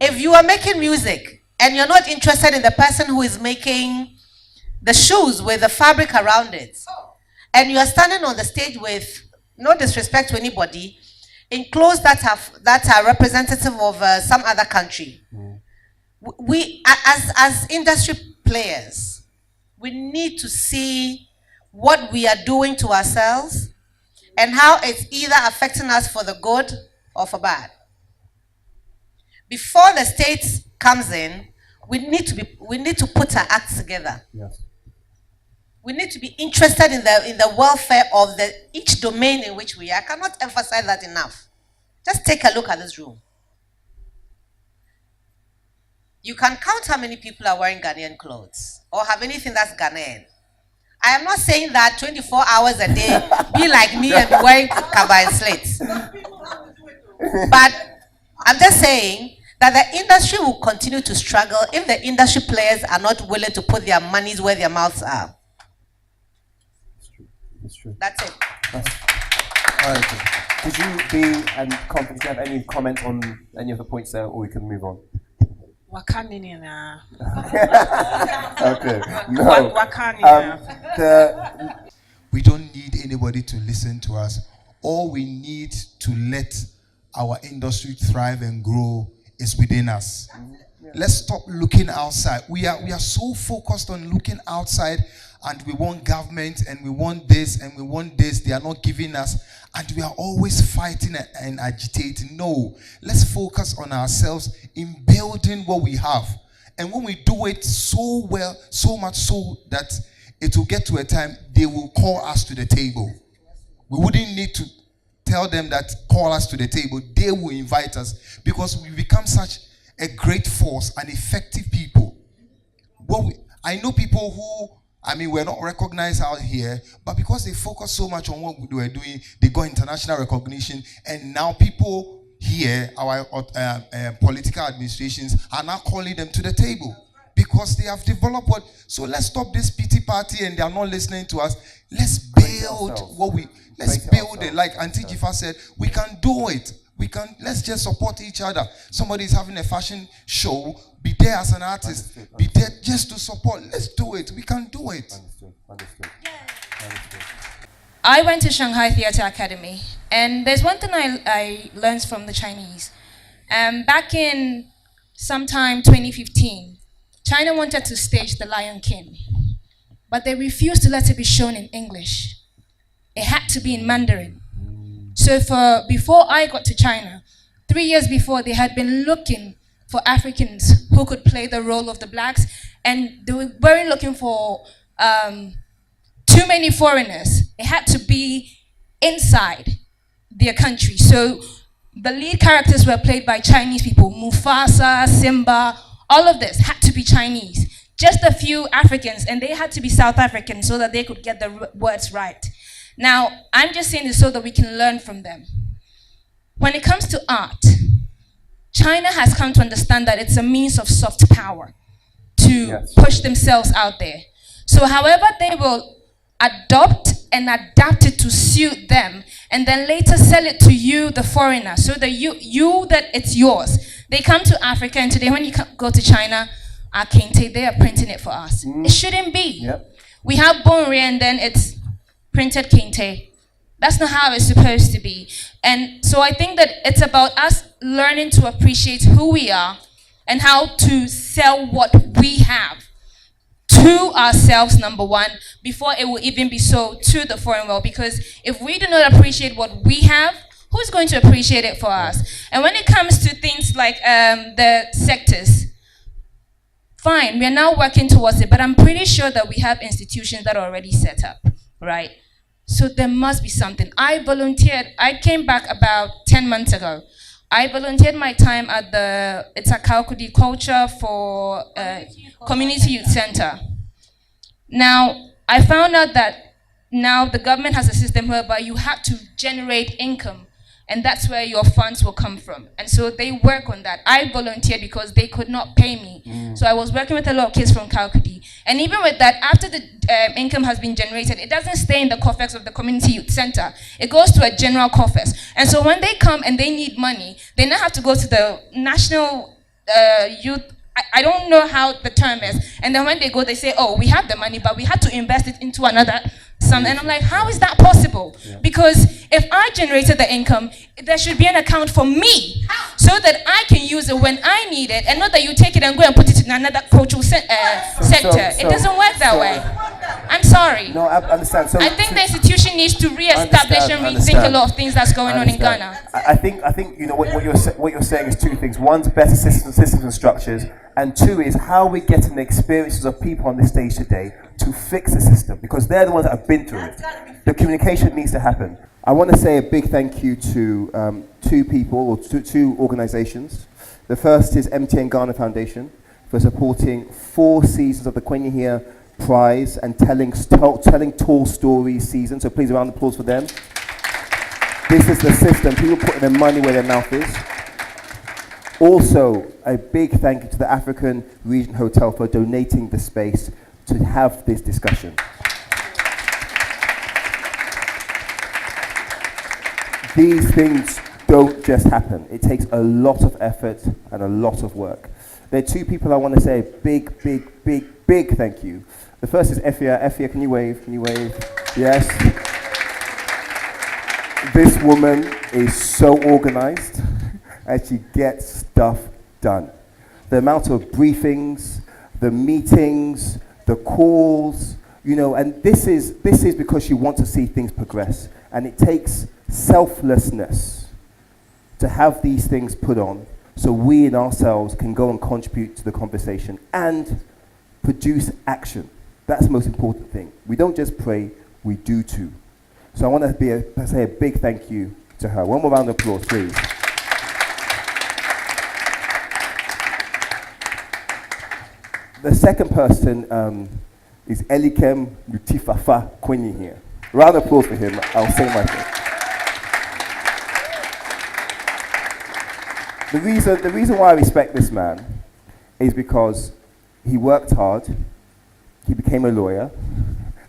If you are making music and you're not interested in the person who is making the shoes with the fabric around it, and you are standing on the stage with, no disrespect to anybody, in clothes that are representative of some other country, we as industry players, we need to see what we are doing to ourselves and how it's either affecting us for the good or for bad. Before the state comes in, we need to put our acts together. Yes. We need to be interested in the welfare of each domain in which we are. I cannot emphasize that enough. Just take a look at this room. You can count how many people are wearing Ghanaian clothes or have anything that's Ghanaian. I am not saying that 24 hours a day, be like me and be wearing kaba and slates. But I'm just saying that the industry will continue to struggle if the industry players are not willing to put their monies where their mouths are. It's true. That's it. All right. Did you be and Conference, do you have any comments on any of the points there, or we can move on? Okay. No. We don't need anybody to listen to us. All we need to let our industry thrive and grow is within us. Let's stop looking outside. We are so focused on looking outside, and we want government and we want this and we want this. They are not giving us, and we are always fighting and agitating. No, let's focus on ourselves in building what we have. And when we do it so well, so much so that it will get to a time they will call us to the table. We wouldn't need to tell them that call us to the table. They will invite us because we become such a great force and effective people. I know people who, we're not recognized out here, but because they focus so much on what we were doing, they got international recognition, and now people here, our political administrations, are now calling them to the table because they have developed what. So let's stop this pity party and they are not listening to us. Let's beg build ourselves. what we, let's Create it build it. ourselves. Like Auntie Jifa said, we can do it. Let's just support each other. Somebody is having a fashion show, be there as an artist, be there just to support. Let's do it. We can do it. Understood. I went to Shanghai Theatre Academy, and there's one thing I learned from the Chinese. Back in sometime 2015, China wanted to stage The Lion King, but they refused to let it be shown in English. It had to be in Mandarin. So before I got to China, 3 years before, they had been looking for Africans who could play the role of the blacks, and they weren't looking for too many foreigners. It had to be inside their country. So the lead characters were played by Chinese people. Mufasa, Simba, all of this had to be Chinese. Just a few Africans, and they had to be South African so that they could get the words right. Now, I'm just saying this so that we can learn from them. When it comes to art, China has come to understand that it's a means of soft power to push themselves out there. So however they will adopt and adapt it to suit them, and then later sell it to you, the foreigner, so that that it's yours. They come to Africa, and today when you go to China, Kente, they are printing it for us. It shouldn't be. We have Bonre, and then it's printed Kente. That's not how it's supposed to be. And so I think that it's about us learning to appreciate who we are and how to sell what we have to ourselves, number one, before it will even be sold to the foreign world. Because if we do not appreciate what we have, who's going to appreciate it for us? And when it comes to things like the sectors, fine, we are now working towards it, but I'm pretty sure that we have institutions that are already set up, right? So there must be something. I volunteered, I came back about 10 months ago. I volunteered my time at it's a Kaukudi Culture for Community Youth Center. Now, I found out that now the government has a system whereby you have to generate income, and that's where your funds will come from. And so they work on that. I volunteered because they could not pay me. So I was working with a lot of kids from Kaukudi. And even with that, after the income has been generated, it doesn't stay in the coffers of the Community Youth Center. It goes to a general coffers. And so when they come and they need money, they now have to go to the National Youth, I don't know how the term is. And then when they go, they say, oh, we have the money, but we had to invest it into another sum. And I'm like, how is that possible? Because if I generated the income, there should be an account for me so that I can use it when I need it, and not that you take it and go and put it in another cultural sector. It doesn't work that way. I'm sorry. No, I understand. So I think the institution needs to re-establish and rethink a lot of things that's going on in Ghana. I think you know what you're saying is two things. One's better systems and structures, and two is how we're getting the experiences of people on this stage today to fix the system, because they're the ones that have been through it. The communication needs to happen. I want to say a big thank you to two people or two organizations. The first is MTN Ghana Foundation for supporting 4 seasons of the Kwenyihia Prize and telling tall stories season. So please, a round of applause for them. This is the system. People putting their money where their mouth is. Also, a big thank you to the African Region Hotel for donating the space to have this discussion. These things don't just happen. It takes a lot of effort and a lot of work. There are two people I want to say a big thank you. The first is Efia. Efia, can you wave? Can you wave? Yes. This woman is so organized and she gets stuff done. The amount of briefings, the meetings, the calls, you know, and this is because she wants to see things progress. And it takes selflessness to have these things put on so we in ourselves can go and contribute to the conversation and produce action. That's the most important thing. We don't just pray, we do too. So I want to say a big thank you to her. One more round of applause, please. The second person is Elikem Lutifafa Kwenyihia. Round of applause for him. I'll say my thing. The reason why I respect this man is because he worked hard, he became a lawyer,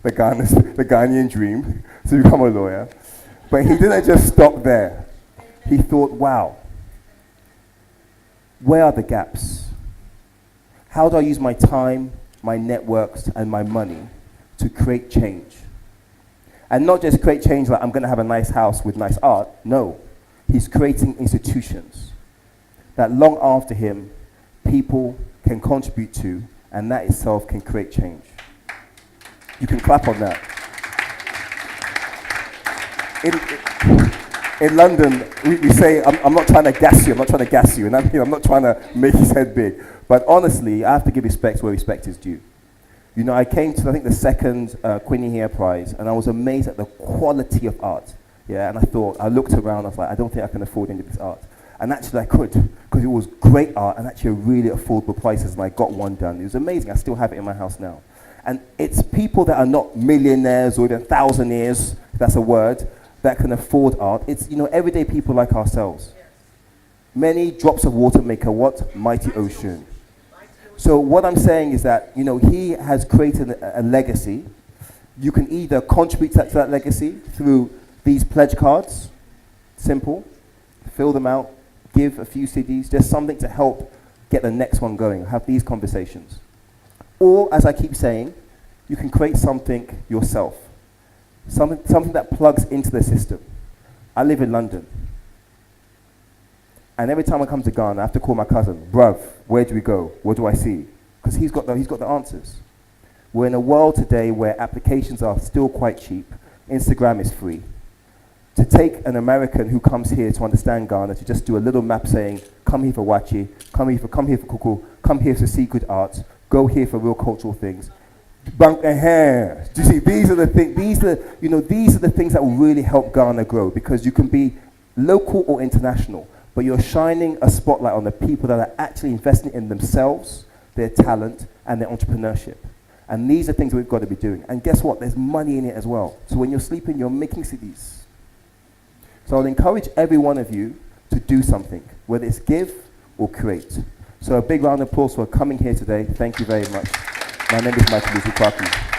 the Ghanaian dream, to become a lawyer. But he didn't just stop there. He thought, wow, where are the gaps? How do I use my time, my networks, and my money to create change? And not just create change like I'm going to have a nice house with nice art. No, he's creating institutions that long after him, people can contribute to, and that itself can create change. You can clap on that. In London, we say, I'm not trying to gas you, and I'm not trying to make his head big. But honestly, I have to give respect where respect is due. You know, I came to, I think, the second Queenie Here Prize, and I was amazed at the quality of art. Yeah, and I looked around, I was like, I don't think I can afford any of this art. And actually I could, because it was great art and actually really affordable prices, and I got one done. It was amazing. I still have it in my house now. And it's people that are not millionaires or even thousandaires, if that's a word, that can afford art. It's, you know, everyday people like ourselves. Many drops of water make a what? Mighty ocean. So what I'm saying is that, you know, he has created a legacy. You can either contribute to that legacy through these pledge cards, simple, fill them out, give a few CDs, just something to help get the next one going, have these conversations. Or, as I keep saying, you can create something yourself, something that plugs into the system. I live in London, and every time I come to Ghana, I have to call my cousin, bruv, where do we go? What do I see? Because he's got the answers. We're in a world today where applications are still quite cheap. Instagram is free. To take an American who comes here to understand Ghana, to just do a little map saying, come here for Wachi, come here for Kuku, come here to see good art, go here for real cultural things. Do you see, these are the things, these are the things that will really help Ghana grow, because you can be local or international, but you're shining a spotlight on the people that are actually investing in themselves, their talent, and their entrepreneurship. And these are things we've got to be doing. And guess what? There's money in it as well. So when you're sleeping, you're making CDs. So I'll encourage every one of you to do something, whether it's give or create. So a big round of applause for coming here today. Thank you very much. My name is Michael Lutu Kwaki.